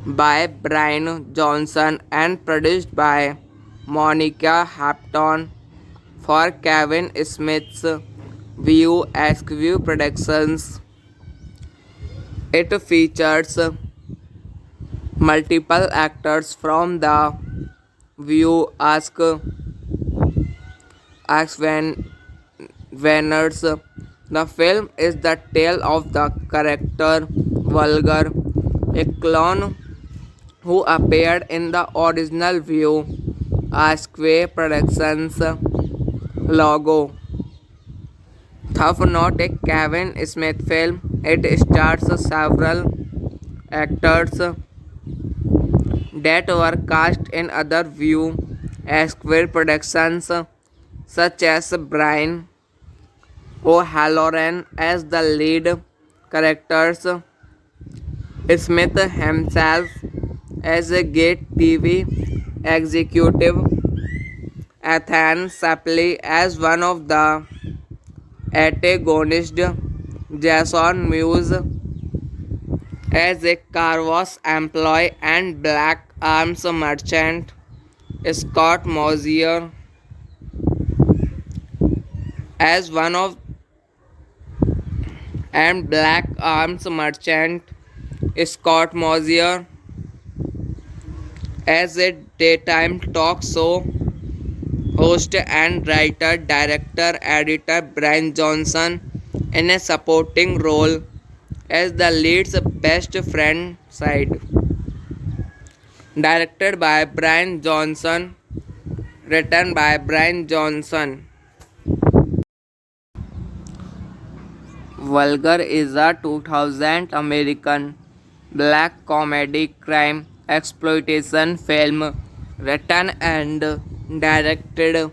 by Brian Johnson and produced by Monica Hampton for Kevin Smith's View Askew Productions. It features multiple actors from the View Venners. The film is the tale of the character Vulgar, a clone who appeared in the original View Asquith Productions logo. Tough Not a Kevin Smith film. It stars several actors that were cast in other View Asquith productions, such as Brian O'Halloran as the lead characters, Smith himself as a Gate TV executive, Ethan Suplee as one of the antagonist Jason Mewes as a car wash employee and black arms merchant Scott Mosier as one of and black arms merchant Scott Mosier as a daytime talk show host and writer, director, editor Brian Johnson in a supporting role as the lead's best friend side. Directed by Brian Johnson, written by Brian Johnson. Vulgar is a 2000 American black comedy crime exploitation film written and directed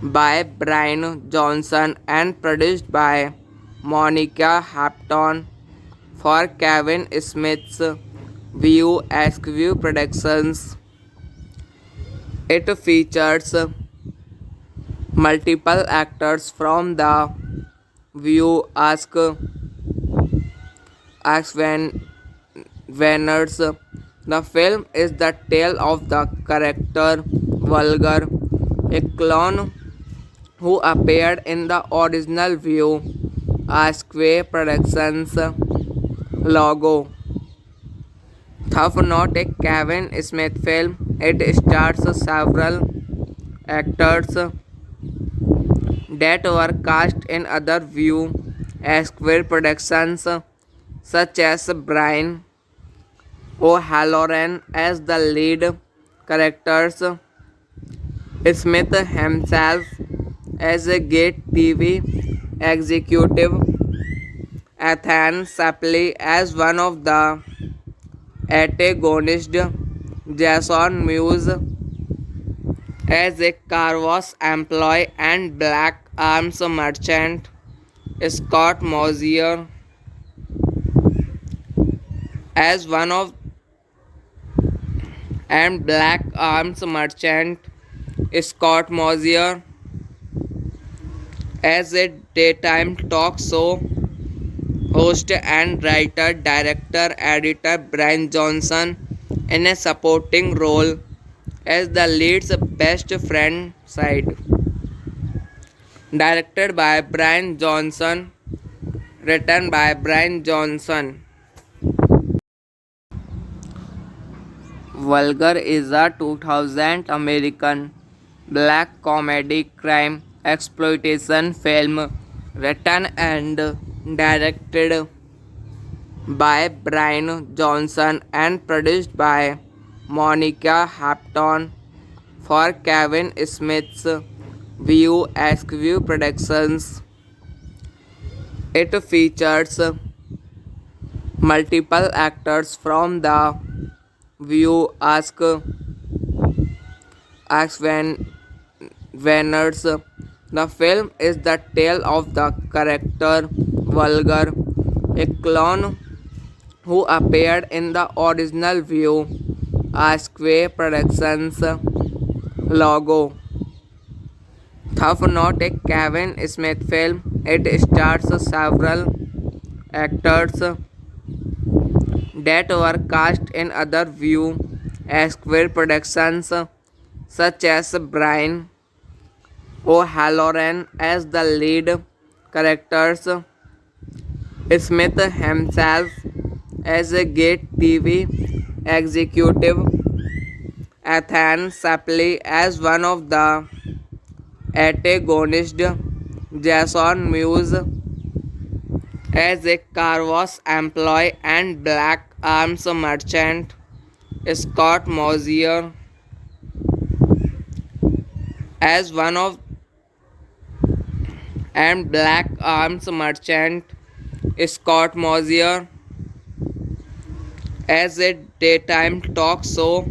by Brian Johnson and produced by Monica Hampton for Kevin Smith's View Askew Productions. It features multiple actors from the View Ask Winners. The film is the tale of the character Vulgar, a clone who appeared in the original View Askew Productions logo. Tough Not a Kevin Smith film. It stars several actors that were cast in other View Askew productions, such as Brian O'Halloran as the lead characters, Smith himself as a Gate TV executive, Ethan Suplee as one of the antagonists, Jason Mewes as a car wash employee and black arms merchant, Scott Mosier as one of and black arms merchant Scott Mosier as a daytime talk show host and writer, director, editor Brian Johnson in a supporting role as the lead's best friend side. Directed by Brian Johnson, written by Brian Johnson. Vulgar is a 2000 American black comedy crime exploitation film written and directed by Brian Johnson and produced by Monica Hampton for Kevin Smith's View Askew Productions. It features multiple actors from the View Winners. The film is the tale of the character Vulgar, a clone who appeared in the original View Askew Productions logo. Tough Not a Kevin Smith film. It stars several actors that were cast in other View Askew productions, such as Brian O'Halloran as the lead characters, Smith himself as a Gate TV executive, Ethan Suplee as one of the antagonists, Jason Mewes as a car wash employee and black arms merchant, Scott Mosier as one of and black arms merchant, Scott Mosier as a daytime talk show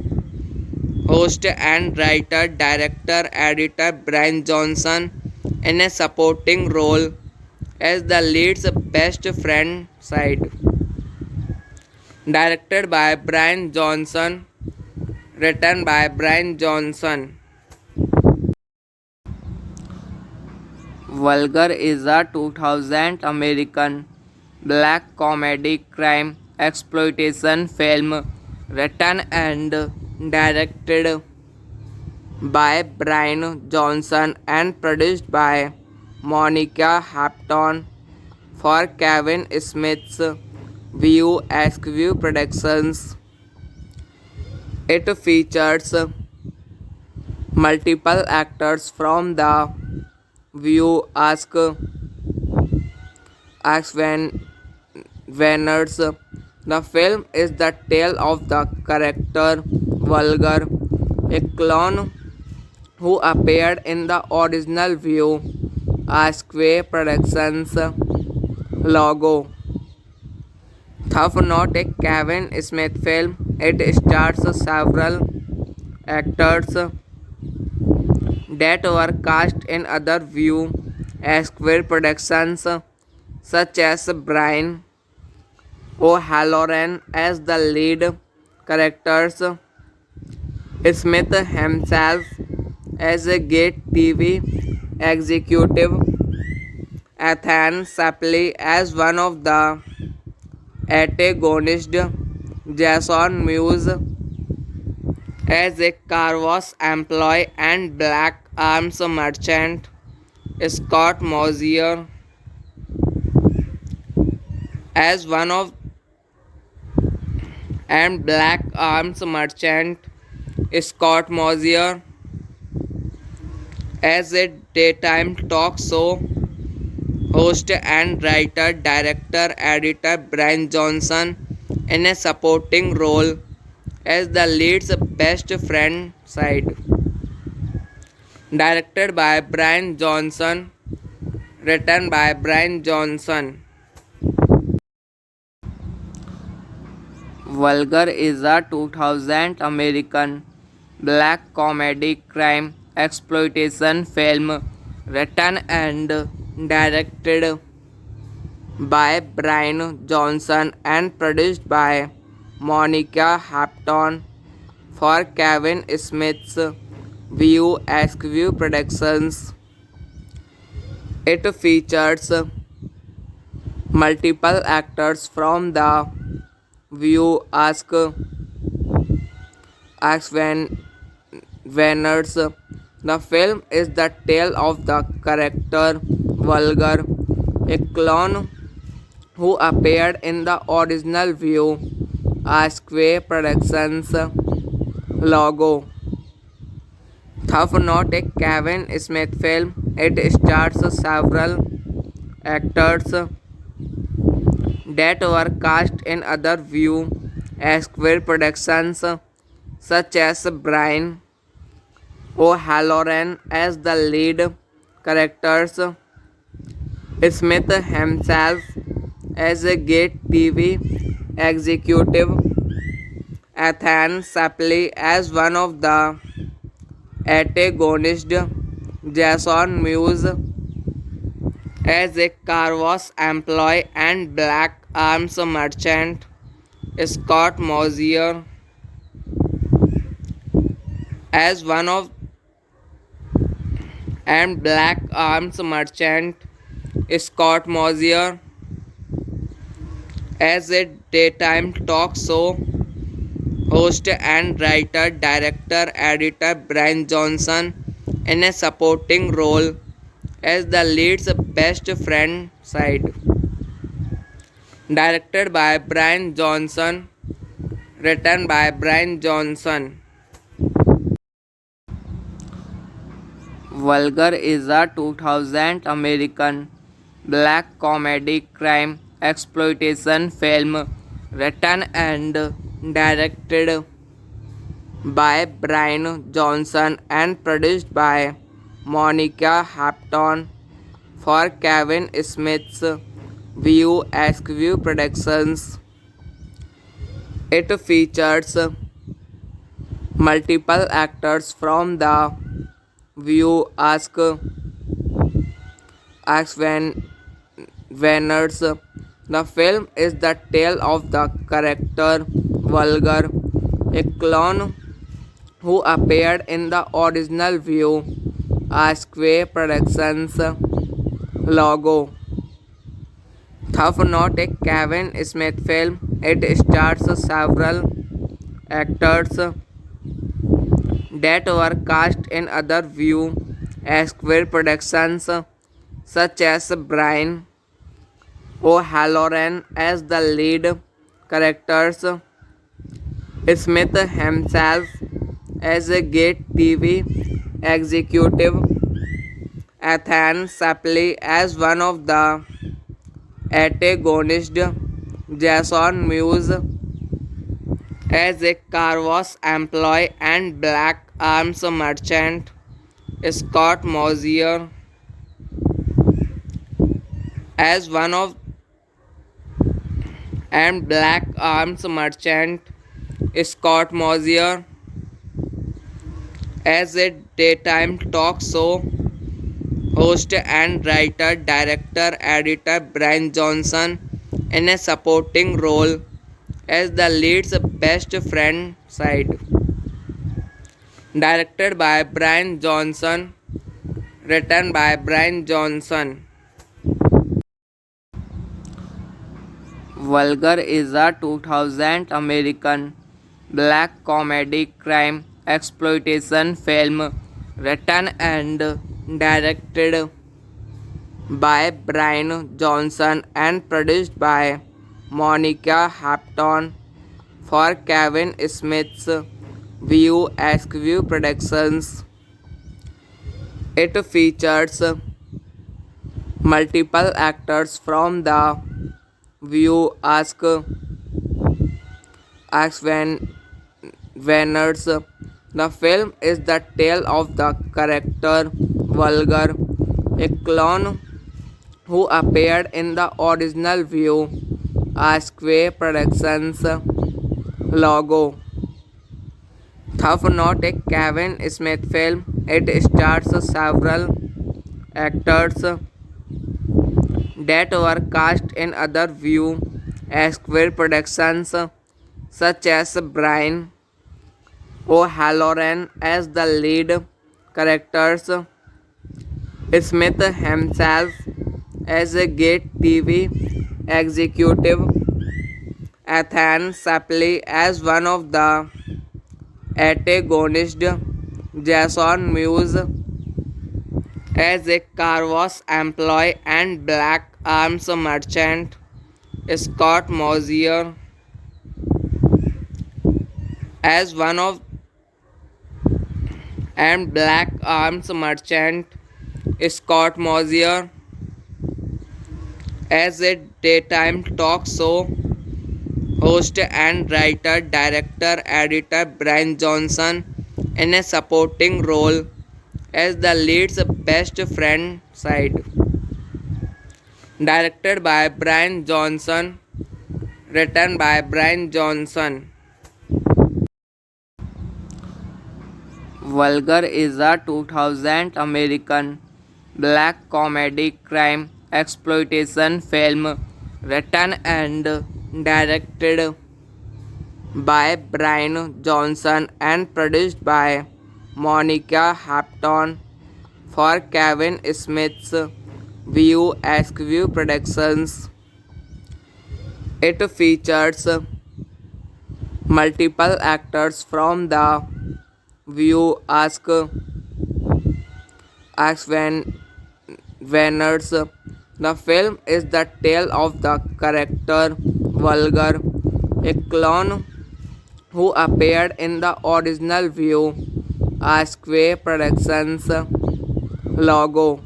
host and writer, director, editor Brian Johnson in a supporting role as the lead's best friend side. Directed by Brian Johnson, written by Brian Johnson. Vulgar is a 2000 American black comedy crime exploitation film written and directed by Brian Johnson and produced by Monica Hampton for Kevin Smith's View Askew Productions. It features multiple actors from the View Ask Winners. The film is the tale of the character Vulgar, a clone who appeared in the original View Askew Productions logo. Tough Not a Kevin Smith film. It stars several actors that were cast in other View Askew productions, such as Brian O'Halloran as the lead characters, Smith himself as a Gate TV executive, Ethan Suplee as one of the antagonists, Jason Mewes as a car wash employee and black arms merchant, Scott Mosier as one of and black arms merchant, Scott Mosier as a daytime talk show host and writer, director, editor Brian Johnson in a supporting role as the lead's best friend side. Directed by Brian Johnson, written by Brian Johnson. Vulgar is a 2000 American black comedy crime exploitation film written and directed by Brian Johnson and produced by Monica Hampton for Kevin Smith's View Askew Productions. It features multiple actors from the View Winners. The film is the tale of the character Vulgar, a clone who appeared in the original View Askew Productions logo. Tough Not a Kevin Smith film. It stars several actors that were cast in other View Askew productions, such as Brian O'Halloran as the lead characters, Smith himself as a Gate TV executive, Ethan Suplee as one of the antagonists, Jason Mewes as a car wash employee and black arms merchant, Scott Mosier as one of and black arms merchant, Scott Mosier as a daytime talk show host and writer, director, editor Brian Johnson in a supporting role as the lead's best friend side. Directed by Brian Johnson, written by Brian Johnson. Vulgar is a 2000 American black comedy crime exploitation film written and directed by Brian Johnson and produced by Monica Hampton for Kevin Smith's View Askew Productions. It features multiple actors from the View Winners. The film is the tale of the character Vulgar, a clone who appeared in the original View Askew Productions logo. Tough Not a Kevin Smith film. It stars several actors that were cast in other View Square productions, such as Brian O'Halloran as the lead characters, Smith himself as a Gate TV executive, Ethan Suplee as one of the antagonists, Jason Mewes as a car wash employee and black arms merchant, Scott Mosier as one of and black arms merchant, Scott Mosier as a daytime talk show host and writer, director, editor Brian Johnson in a supporting role as the lead's best friend side. Directed by Brian Johnson, written by Brian Johnson. Vulgar is a 2000 American black comedy crime exploitation film written and directed by Brian Johnson and produced by Monica Hampton for Kevin Smith's View Askew Productions. It features multiple actors from the View Ask Winners. The film is the tale of the character Vulgar, a clone who appeared in the original View Askew Productions logo. Tough Not a Kevin Smith film. It stars several actors that were cast in other View Square productions, such as Brian O'Halloran as the lead characters, Smith himself as a Gate TV executive, Ethan Suplee as one of the antagonists, Jason Mewes as a car wash employee and black arms merchant, Scott Mosier as one of and black arms merchant, Scott Mosier as a daytime talk show host and writer, director, editor Brian Johnson in a supporting role as the lead's best friend side. Directed by Brian Johnson, written by Brian Johnson. Vulgar is a 2000 American black comedy crime exploitation film written and directed by Brian Johnson and produced by Monica Hampton for Kevin Smith's View Askew Productions. It features multiple actors from the View Winners. The film is the tale of the character Vulgar, a clone who appeared in the original View Askew Productions logo.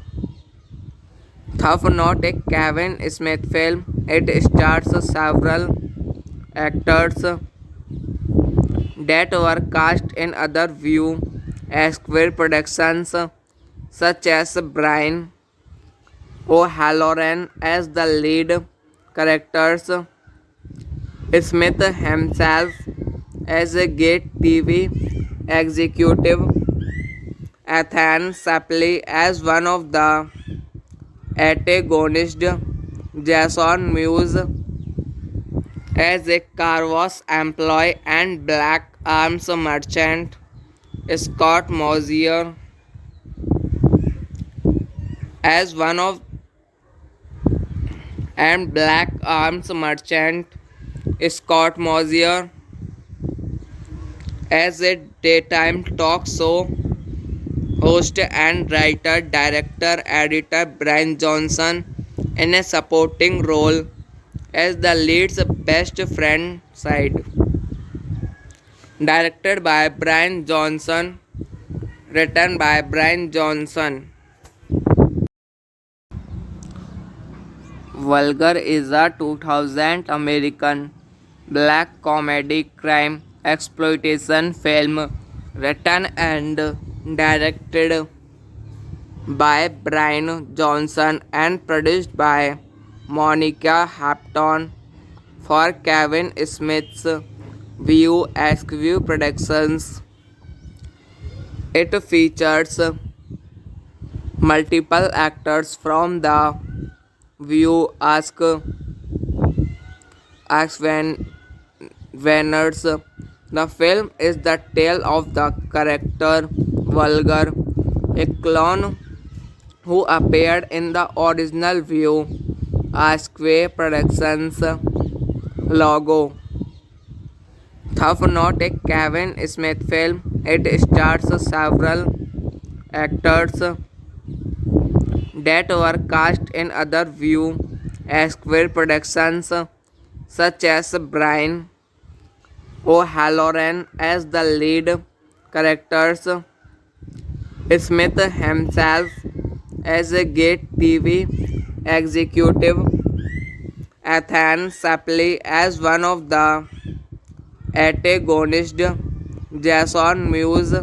Tough Not a Kevin Smith film. It stars several actors that were cast in other View Square productions, such as Brian O'Halloran as the lead characters, Smith himself as a Gate TV executive, Ethan Suplee as one of the antagonists, Jason Mewes as a car wash employee and black arms merchant, Scott Mosier as one of and Black Arms Merchant. Scott Mosier as a daytime talk show host and writer, director, editor Brian Johnson in a supporting role as the lead's best friend side. Directed by Brian Johnson, written by Brian Johnson. Vulgar is a 2000 American black comedy crime exploitation film written and directed by Brian Johnson and produced by Monica Hampton for Kevin Smith's View Askew Productions. It features multiple actors from the View Ask Winners. The film is the tale of the character Vulgar, a clone who appeared in the original View Askew Productions logo. Tough Not a Kevin Smith film. It stars several actors that were cast in other View Askew productions, such as Brian O'Halloran as the lead characters, Smith himself as a Gate TV executive, Ethan Suplee as one of the antagonists, Jason Mewes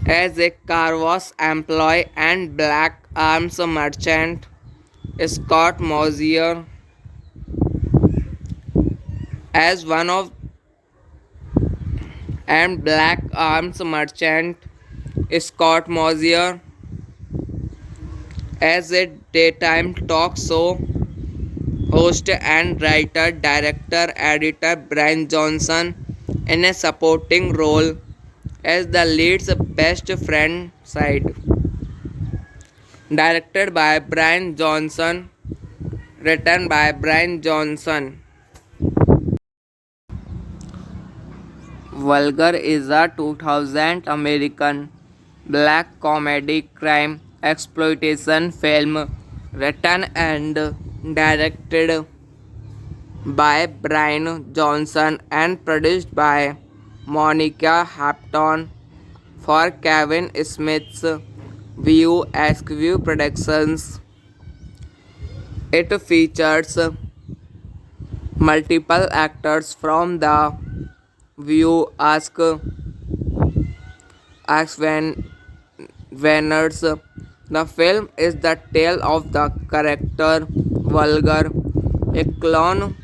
as a car wash employee and Black Arms Merchant, Scott Mosier as one of and Black Arms Merchant, Scott Mosier as a daytime talk show host and writer, director, editor Brian Johnson in a supporting role as the lead's best friend side. Directed by Brian Johnson, written by Brian Johnson. Vulgar is a 2000 American black comedy crime exploitation film written and directed by Brian Johnson and produced by Monica Hampton for Kevin Smith's View Askew Productions. It features multiple actors from the View Winners. The film is the tale of the character Vulgar, a clone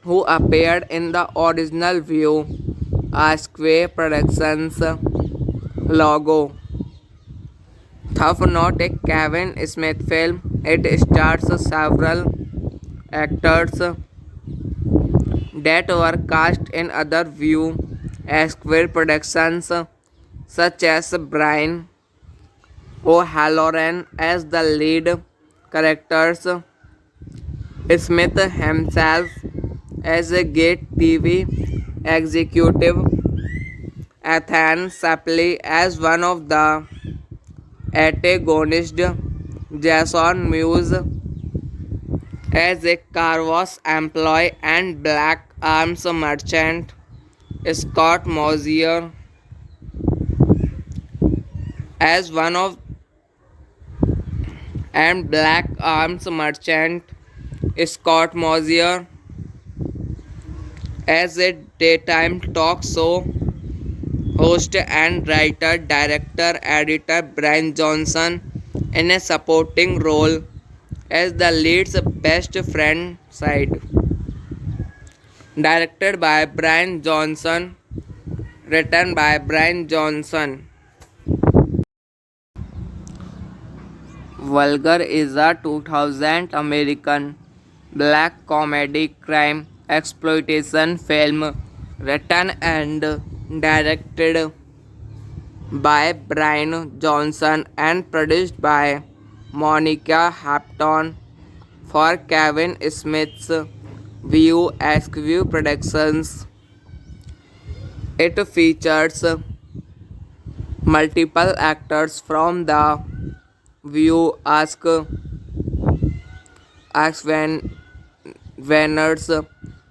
who appeared in the original View Askew Productions logo. Tough Not a Kevin Smith film. It stars several actors that were cast in other View Askew productions, such as Brian O'Halloran as the lead characters, Smith himself as a Gate TV executive, Ethan Suplee as one of the antagonists, Jason Mewes as a car wash employee and Black Arms Merchant, Scott Mosier as one of and Black Arms Merchant, Scott Mosier as a daytime talk show host and writer, director, editor Brian Johnson in a supporting role as the lead's best friend side. Directed by Brian Johnson, written by Brian Johnson. Vulgar is a 2000 American black comedy crime exploitation film written and directed by Brian Johnson and produced by Monica Hampton for Kevin Smith's View Askew Productions. It features multiple actors from the View Ask Venners.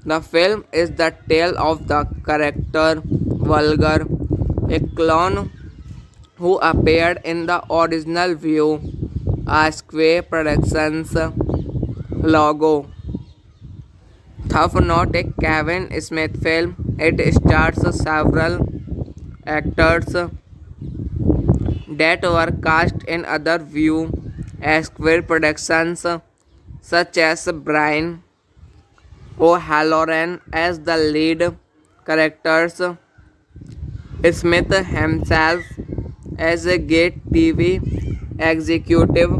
The film is the tale of the character Vulgar, a clone who appeared in the original View Askew Productions logo. Tough Not a Kevin Smith film. It stars several actors that were cast in other View Askew productions, such as Brian O'Halloran as the lead characters, Smith himself as a Gate TV executive,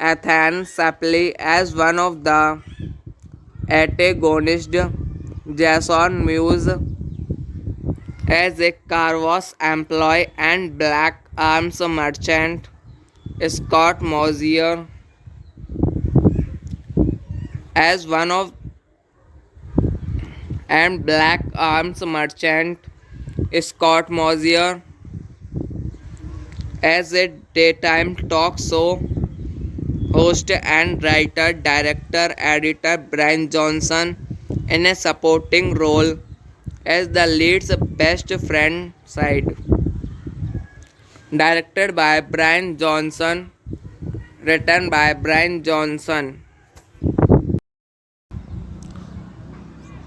Ethan Suplee as one of the antagonists, Jason Mewes as a car wash employee and black arms merchant, Scott Mosier as one of and black arms merchant, Scott Mosier as a daytime talk show host and writer, director, editor Brian Johnson in a supporting role as the lead's best friend side. Directed by Brian Johnson, written by Brian Johnson.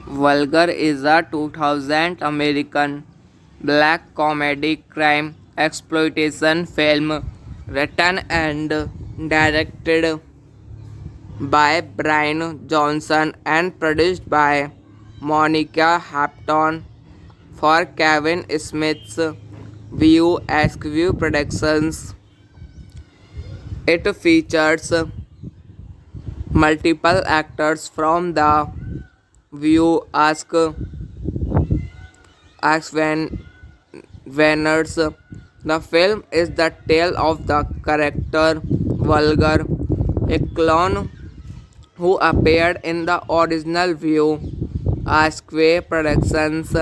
Vulgar is a 2000 American black comedy crime exploitation film written and directed by Brian Johnson and produced by Monica Hampton for Kevin Smith's View Askew Productions. It features multiple actors from the View Venners. The film is the tale of the character Vulgar, a clone who appeared in the original View Askew Productions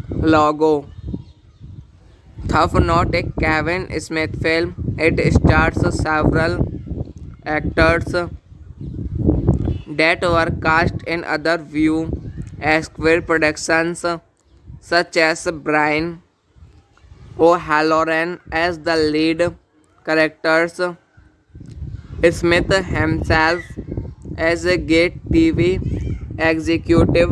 logo. Tough Not a Kevin Smith film. It stars several actors that were cast in other View Askew productions, such as Brian O'Halloran as the lead characters, Smith himself as a Gate TV executive,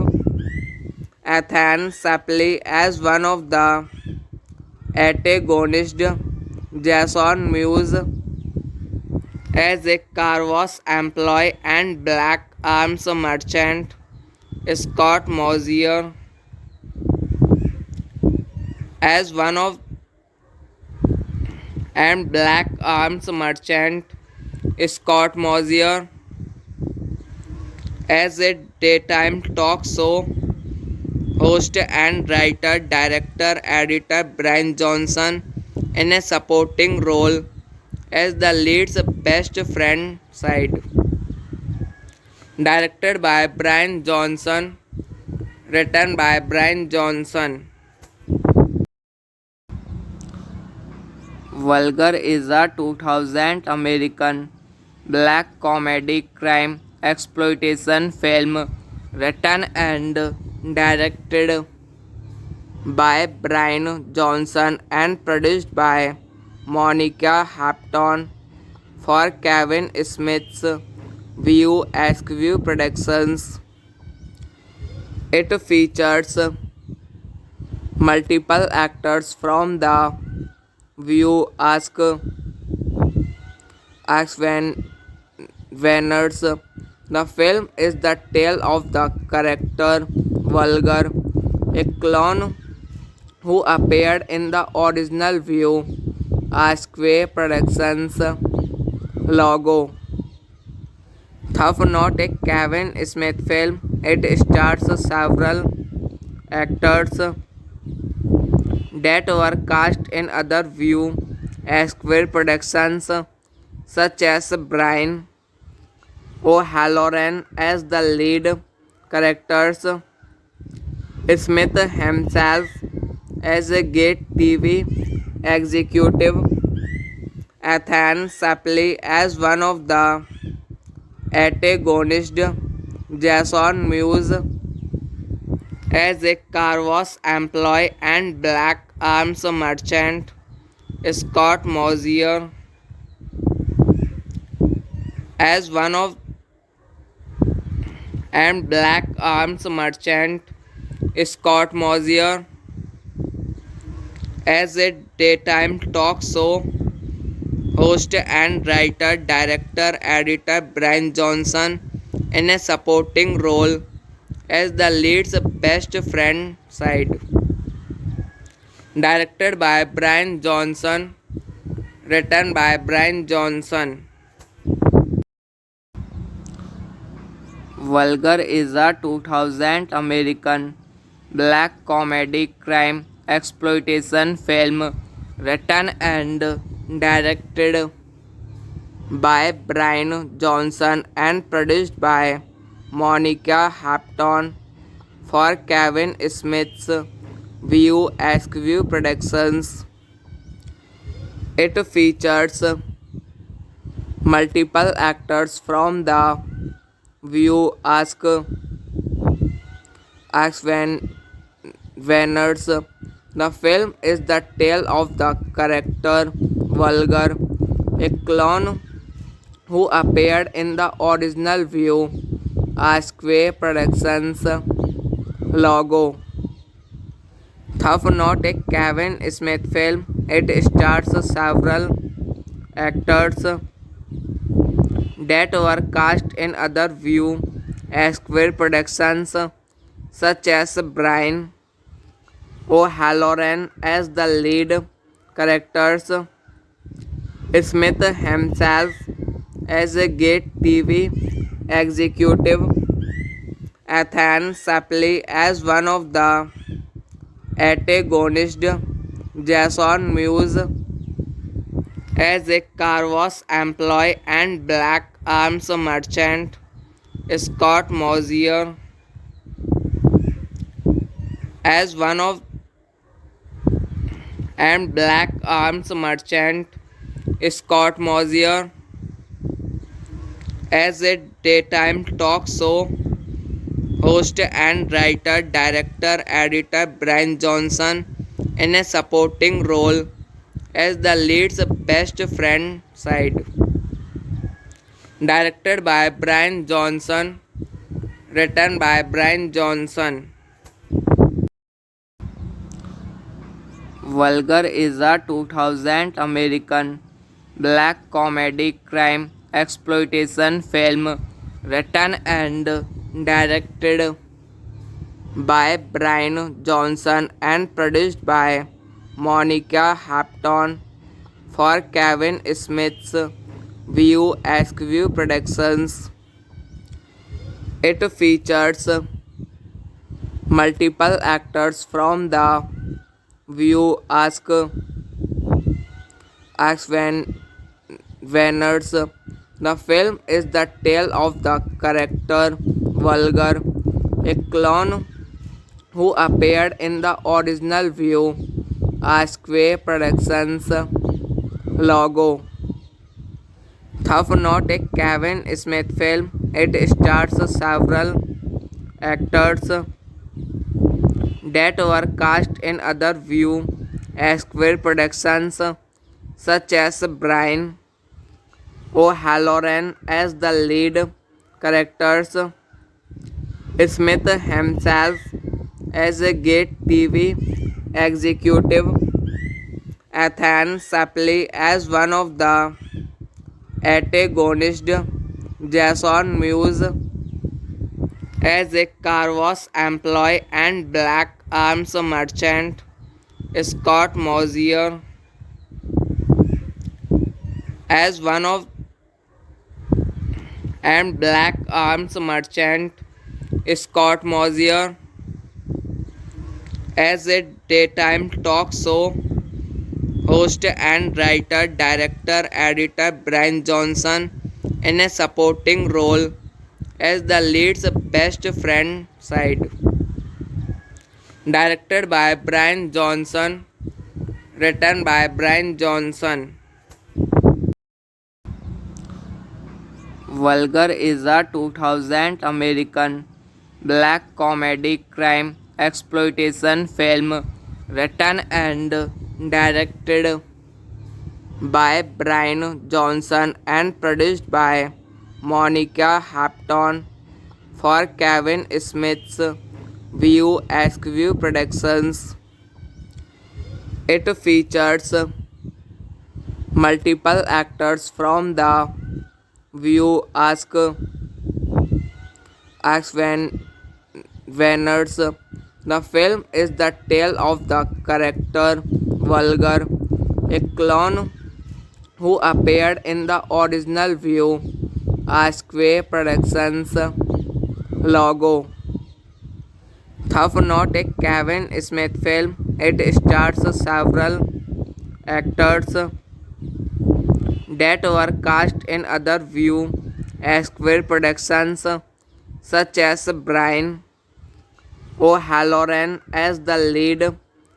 Ethan Suplee as one of the antagonists, Jason Mewes as a car wash employee and black arms merchant, Scott Mosier as one of and black arms merchant, Scott Mosier as a daytime talk show host and writer, director, editor Brian Johnson in a supporting role as the lead's best friend side. Directed by Brian Johnson, written by Brian Johnson. Vulgar is a 2000 American black comedy crime exploitation film written and directed by Brian Johnson and produced by Monica Hampton for Kevin Smith's View Askew Productions. It features multiple actors from the View Venners. The film is the tale of the character Vulgar, a clone who appeared in the original View Askew Productions logo. Tough Not a Kevin Smith film. It stars several actors that were cast in other View Askew productions, such as Brian O'Halloran as the lead characters, Smith himself as a Gate TV executive, Ethan Suplee as one of the antagonists, Jason Mewes as a car wash employee and black arms merchant, Scott Mosier as one of and black arms merchant, Scott Mosier as a daytime talk show host and writer, director, editor Brian Johnson in a supporting role as the lead's best friend side. Directed by Brian Johnson, written by Brian Johnson. Vulgar is a 2000 American black comedy crime exploitation film written and directed by Brian Johnson and produced by Monica Hampton for Kevin Smith's View Askew Productions. It features multiple actors from the View Ask Winners. The film is the tale of the character Vulgar, a clone who appeared in the original View Askew Productions logo. Tough Not a Kevin Smith film. It stars several actors that were cast in other View Askew productions, such as Brian O'Halloran as the lead characters, Smith himself as a Gate TV executive, Ethan Suplee as one of the antagonists, Jason Mewes as a car wash employee and black arms merchant, Scott Mosier as one of and black arms merchant, Scott Mosier as a daytime talk show host and writer, director, editor Brian Johnson in a supporting role as the lead's best friend side. Directed by Brian Johnson, written by Brian Johnson. Vulgar is a 2000 American black comedy crime exploitation film written and directed by Brian Johnson and produced by Monica Hampton for Kevin Smith's View Askew Productions. It features multiple actors from the View Winners. The film is the tale of the character Vulgar, a clone who appeared in the original View Askew Productions logo. Tough Not a Kevin Smith film. It stars several actors that were cast in other View Askew productions, such as Brian O'Halloran as the lead characters, Smith himself as a Gate TV executive, Ethan Suplee as one of the antagonists, Jason Mewes as a car wash employee and black arms merchant, Scott Mosier as one of and black arms merchant, Scott Mosier as a daytime talk show host and writer, director, editor Brian Johnson in a supporting role as the lead's best friend side. Directed by Brian Johnson, written by Brian Johnson. Vulgar is a 2000 American black comedy crime exploitation film written and directed by Brian Johnson and produced by Monica Hampton for Kevin Smith's View Askew Productions. It features multiple actors from the View Ask Venners. The film is the tale of the character Vulgar, a clone who appeared in the original View Askew Productions logo. Though not a Kevin Smith film, it stars several actors that were cast in other View Askew productions, such as Brian O'Halloran as the lead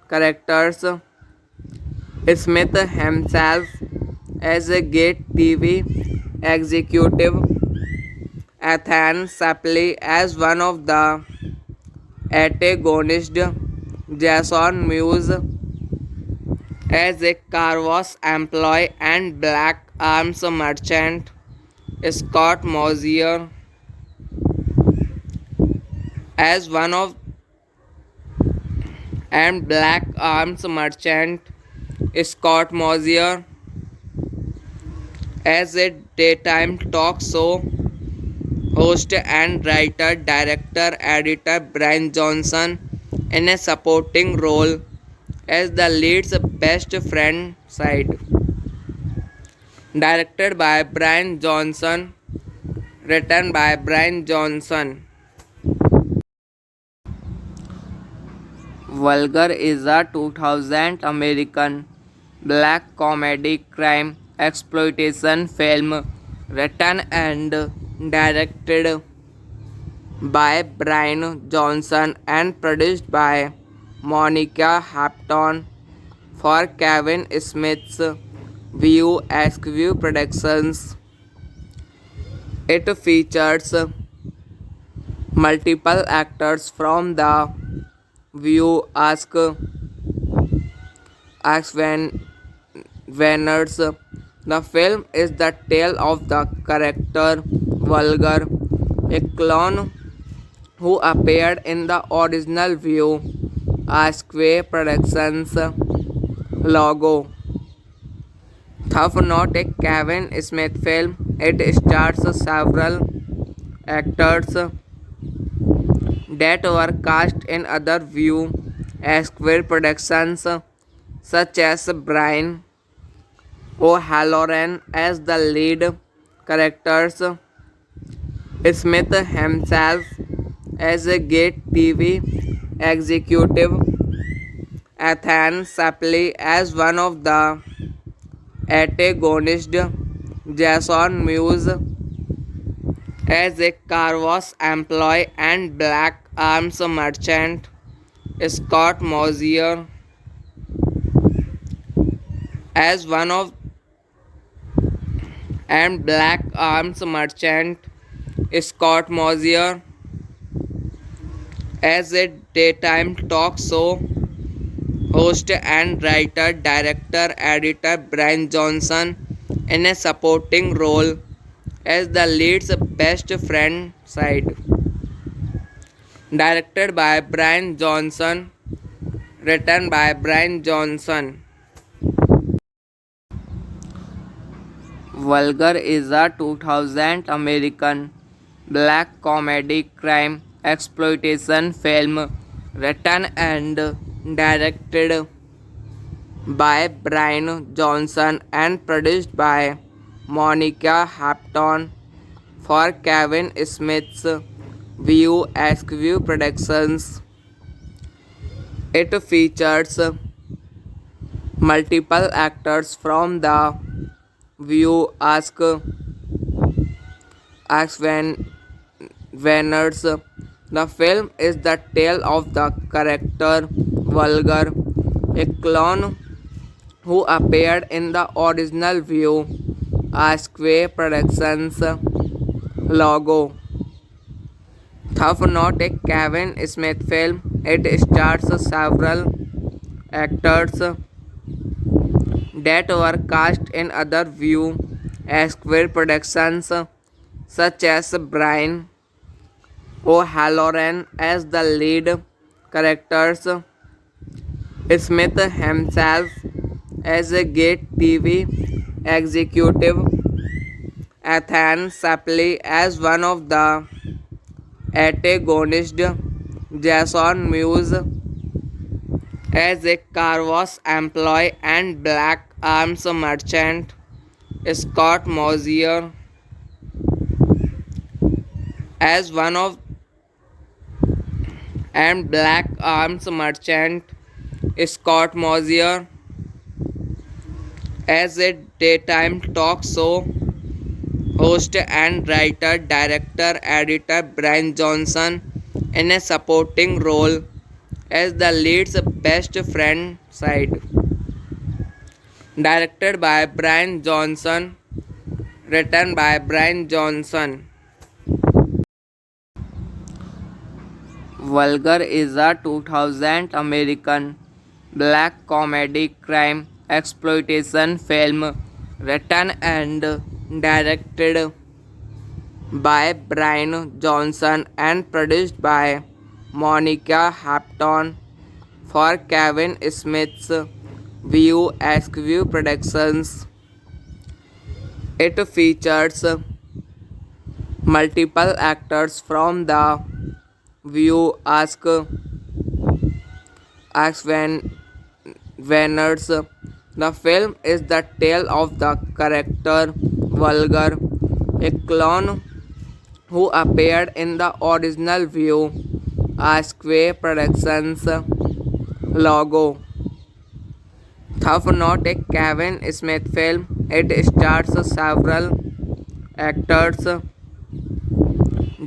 characters, Smith himself as a Gate TV executive, Ethan Suplee as one of the antagonists, Jason Mewes as a car wash employee and black arms merchant, Scott Mosier as one of and black arms merchant, Scott Mosier as a daytime talk show host and writer, director, editor Brian Johnson in a supporting role as the lead's best friend side. Directed by Brian Johnson, written by Brian Johnson. Vulgar is a 2000 American black comedy crime exploitation film written and directed by Brian Johnson and produced by Monica Hampton for Kevin Smith's View Askew Productions. It features multiple actors from the View Venners. The film is the tale of the character Vulgar, a clone who appeared in the original View Askew Productions logo. Though not a Kevin Smith film, it stars several actors that were cast in other View Askew productions, such as Brian O'Halloran as the lead characters, Smith himself as a Gate TV executive, Ethan Suplee as one of the antagonists, Jason Mewes as a car wash employee and black arms merchant, Scott Mosier as one of and black arms merchant, Scott Mosier as a daytime talk show host and writer, director, editor Brian Johnson in a supporting role as the lead's best friend side. Directed by Brian Johnson, written by Brian Johnson. Vulgar is a 2000 American black comedy crime exploitation film written and directed by Brian Johnson and produced by Monica Hampton for Kevin Smith's View Askew Productions. It features multiple actors from the View Acts Veners. The film is the tale of the character Vulgar, a clone who appeared in the original View Asquith Productions logo. Though not a Kevin Smith film, it stars several actors that were cast in other View Asquith productions, such as Brian O'Halloran as the lead characters, Smith himself as a Gate TV executive, Ethan Suplee as one of the antagonists, Jason Mewes as a car wash employee and black arms merchant, Scott Mosier as one of and black arms merchant, Scott Mosier as a daytime talk show host and writer, director, editor Brian Johnson in a supporting role as the lead's best friend side. Directed by Brian Johnson, written by Brian Johnson. Vulgar is a 2000 American black comedy crime exploitation film written and directed by Brian Johnson and produced by Monica Hampton for Kevin Smith's View Askew Productions. It features multiple actors from the View Ask Veners. The film is the tale of the character Vulgar, a clone who appeared in the original View Asquith Productions logo. Though not a Kevin Smith film, it stars several actors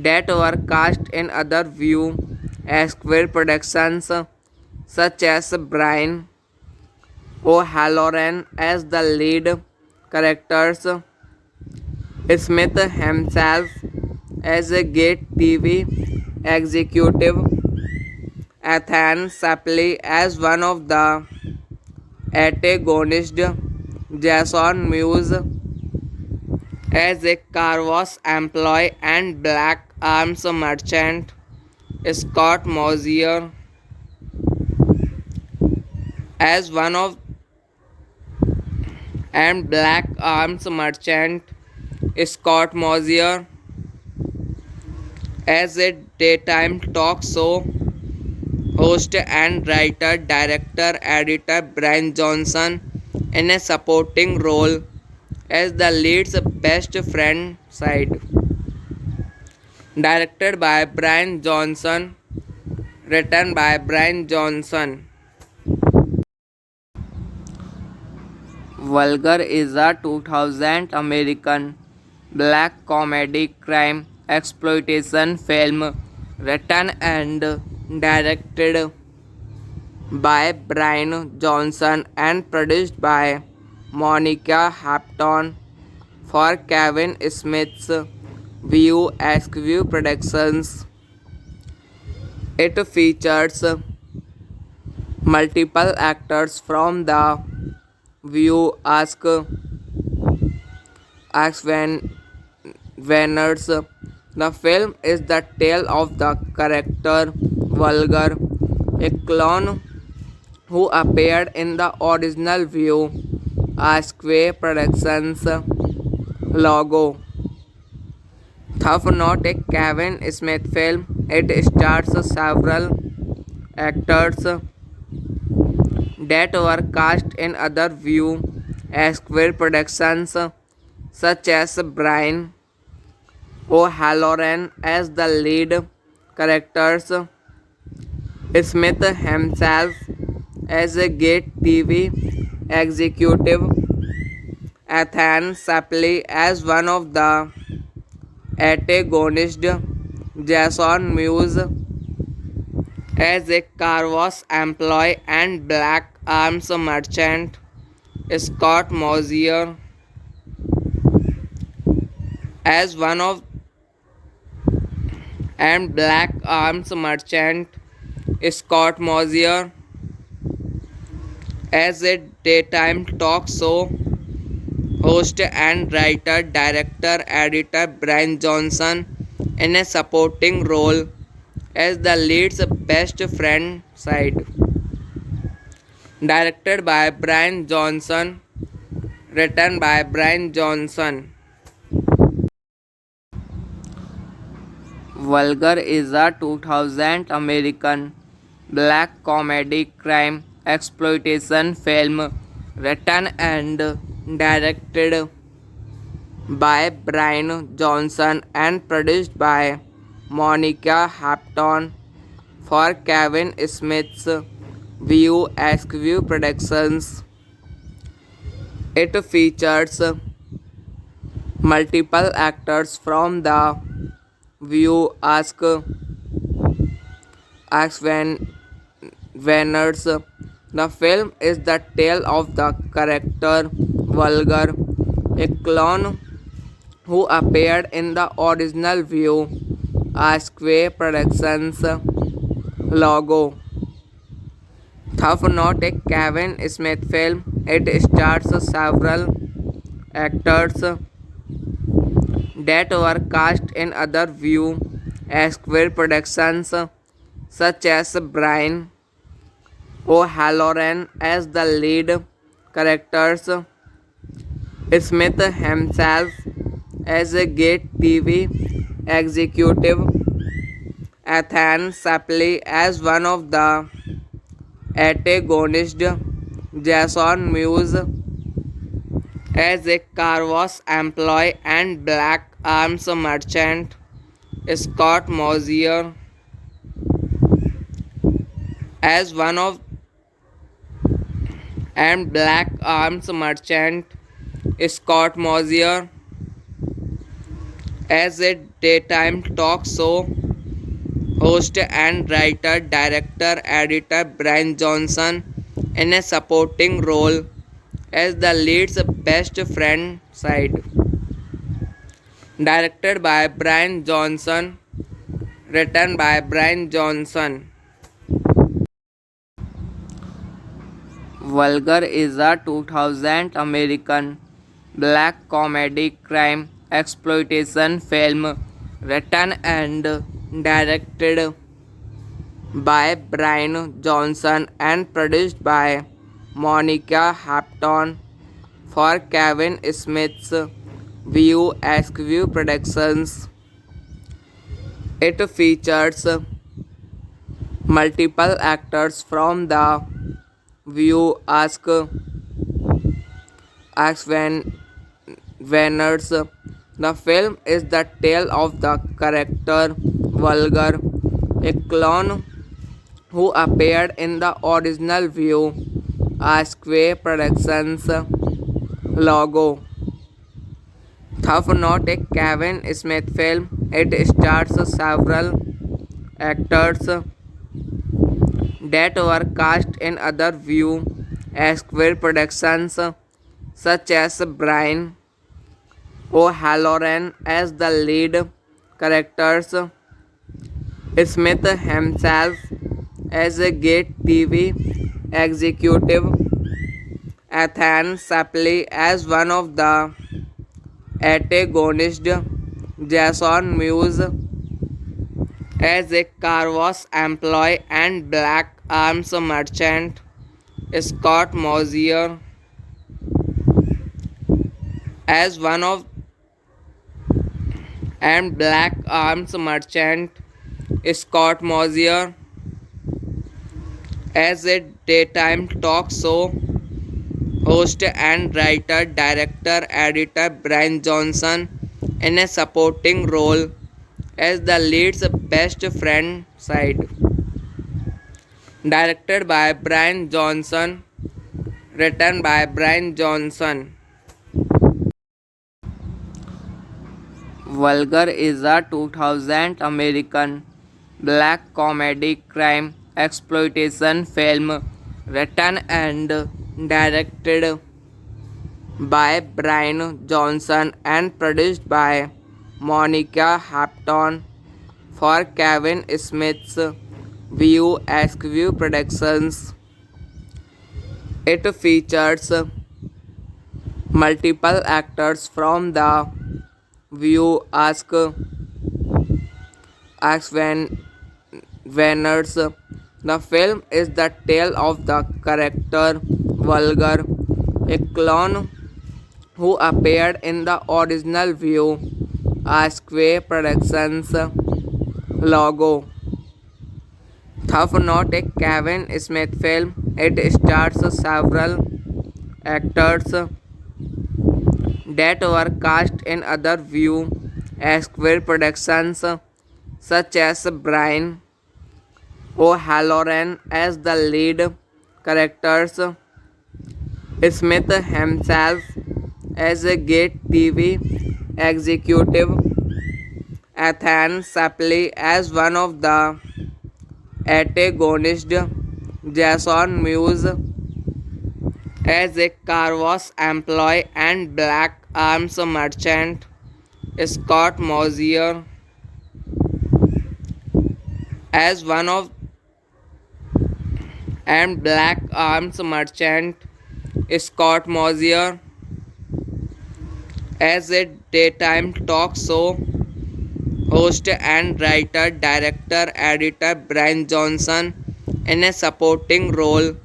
that were cast in other View Asquith productions, such as Brian O'Halloran as the lead characters, Smith himself as a Gate TV executive, Ethan Suplee as one of the antagonists, Jason Mewes as a car wash employee and black arms merchant, Scott Mosier as one of and black arms merchant, Scott Mosier as a daytime talk show host and writer, director, editor Brian Johnson in a supporting role as the lead's best friend side. Directed by Brian Johnson, written by Brian Johnson. Vulgar is a 2000 American black comedy crime exploitation film written and directed by Brian Johnson and produced by Monica Hampton for Kevin Smith's View Askew Productions. It features multiple actors from the View Veners. The film is the tale of the character Vulgar, a clone who appeared in the original View Asquith Productions logo. Though not a Kevin Smith film, it stars several actors that were cast in other View Asquith productions, such as Brian O'Halloran as the lead characters, Smith himself as a Gate TV executive, Ethan Suplee as one of the antagonist Jason Mewes as a car wash employee and black arms merchant Scott Mosier as one of and black arms merchant Scott Mosier as a daytime talk show host and writer, director, editor Brian Johnson in a supporting role as the lead's best friend side. Directed by Brian Johnson, written by Brian Johnson. Vulgar is a 2000 American black comedy crime exploitation film written and directed by Brian Johnson and produced by Monica Hampton for Kevin Smith's View Askew Productions. It features multiple actors from the View Ask Venners. The film is the tale of the character Vulgar, a clone who appeared in the original View Askew Productions logo. Though not a Kevin Smith film, it stars several actors that were cast in other View Askew productions, such as Brian O'Halloran as the lead characters, Smith himself as a Gate TV executive, Ethan Suplee as one of the antagonists, Jason Mewes as a car wash employee and black arms merchant, Scott Mosier as one of and black arms merchant Scott Mosier as a daytime talk show host and writer, director, editor Brian Johnson in a supporting role as the lead's best friend side. Directed by Brian Johnson, written by Brian Johnson. Vulgar is a 2000 American black comedy crime exploitation film written and directed by Brian Johnson and produced by Monica Hampton for Kevin Smith's View Askew Productions. It features multiple actors from the View Venners. The film is the tale of the character Vulgar, a clone who appeared in the original View Askew Productions logo. Though not a Kevin Smith film, it stars several actors that were cast in other View Askew productions, such as Brian O'Halloran as the lead characters, Smith himself as a Gate TV executive, Ethan Suplee as one of the antagonists, Jason Mewes as a car wash employee and black arms merchant, Scott Mosier as one of and black arms merchant, Scott Mosier as a daytime talk show host and writer, director, editor Brian Johnson in a supporting role as the lead's best friend side. Directed by Brian Johnson, written by Brian Johnson. Vulgar is a 2000 American black comedy crime exploitation film written and directed by Brian Johnson and produced by Monica Hampton for Kevin Smith's View Askew Productions. It features multiple actors from the View Ask Winners. The film is the tale of the character Vulgar, a clone who appeared in the original View Askew Productions logo. Tough Not a Kevin Smith film. It stars several actors that were cast in other View Askew productions, such as Brian O'Halloran as the lead characters, Smith himself as a Gate TV executive, Ethan Suplee as one of the antagonists, Jason Mewes as a car wash employee and black arms merchant, Scott Mosier as one of and black arms merchant, Scott Mosier as a daytime talk show host and writer, director, editor Brian Johnson in a supporting role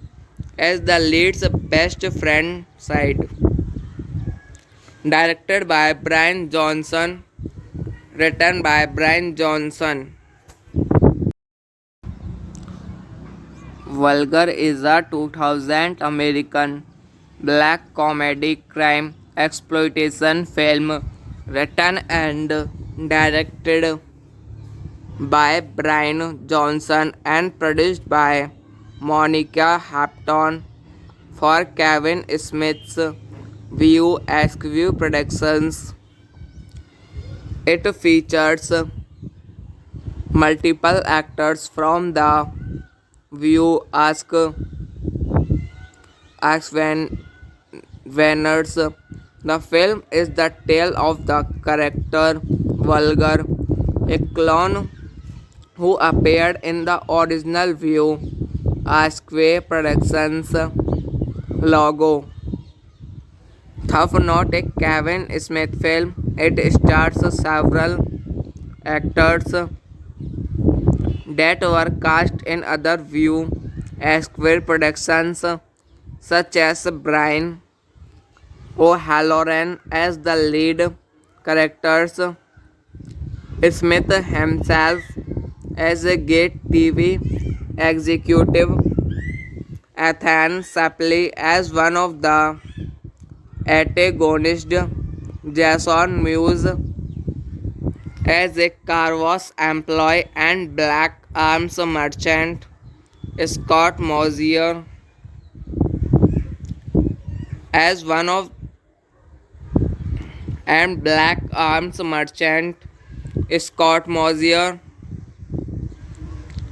as the lead's best friend side. Directed by Brian Johnson, written by Brian Johnson. Vulgar is a 2000 American black comedy crime exploitation film written and directed by Brian Johnson and produced by Monica Hampton for Kevin Smith's View Askew Productions. It features multiple actors from the View Winners. The film is the tale of the character Vulgar, a clone who appeared in the original View Askew Productions logo. Tough Not a Kevin Smith film. It stars several actors that were cast in other View Askew productions, such as Brian O'Halloran as the lead characters, Smith himself as a Gate TV executive, Ethan Suplee as one of the antagonists, Jason Mewes as a car wash employee and black arms merchant, Scott Mosier as one of and black arms merchant, Scott Mosier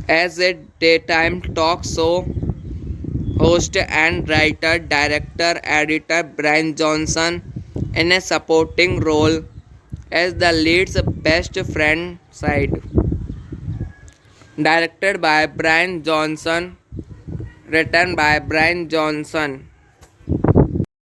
as a daytime talk show host and writer, director, editor Brian Johnson in a supporting role as the lead's best friend side. Directed by Brian Johnson, written by Brian Johnson.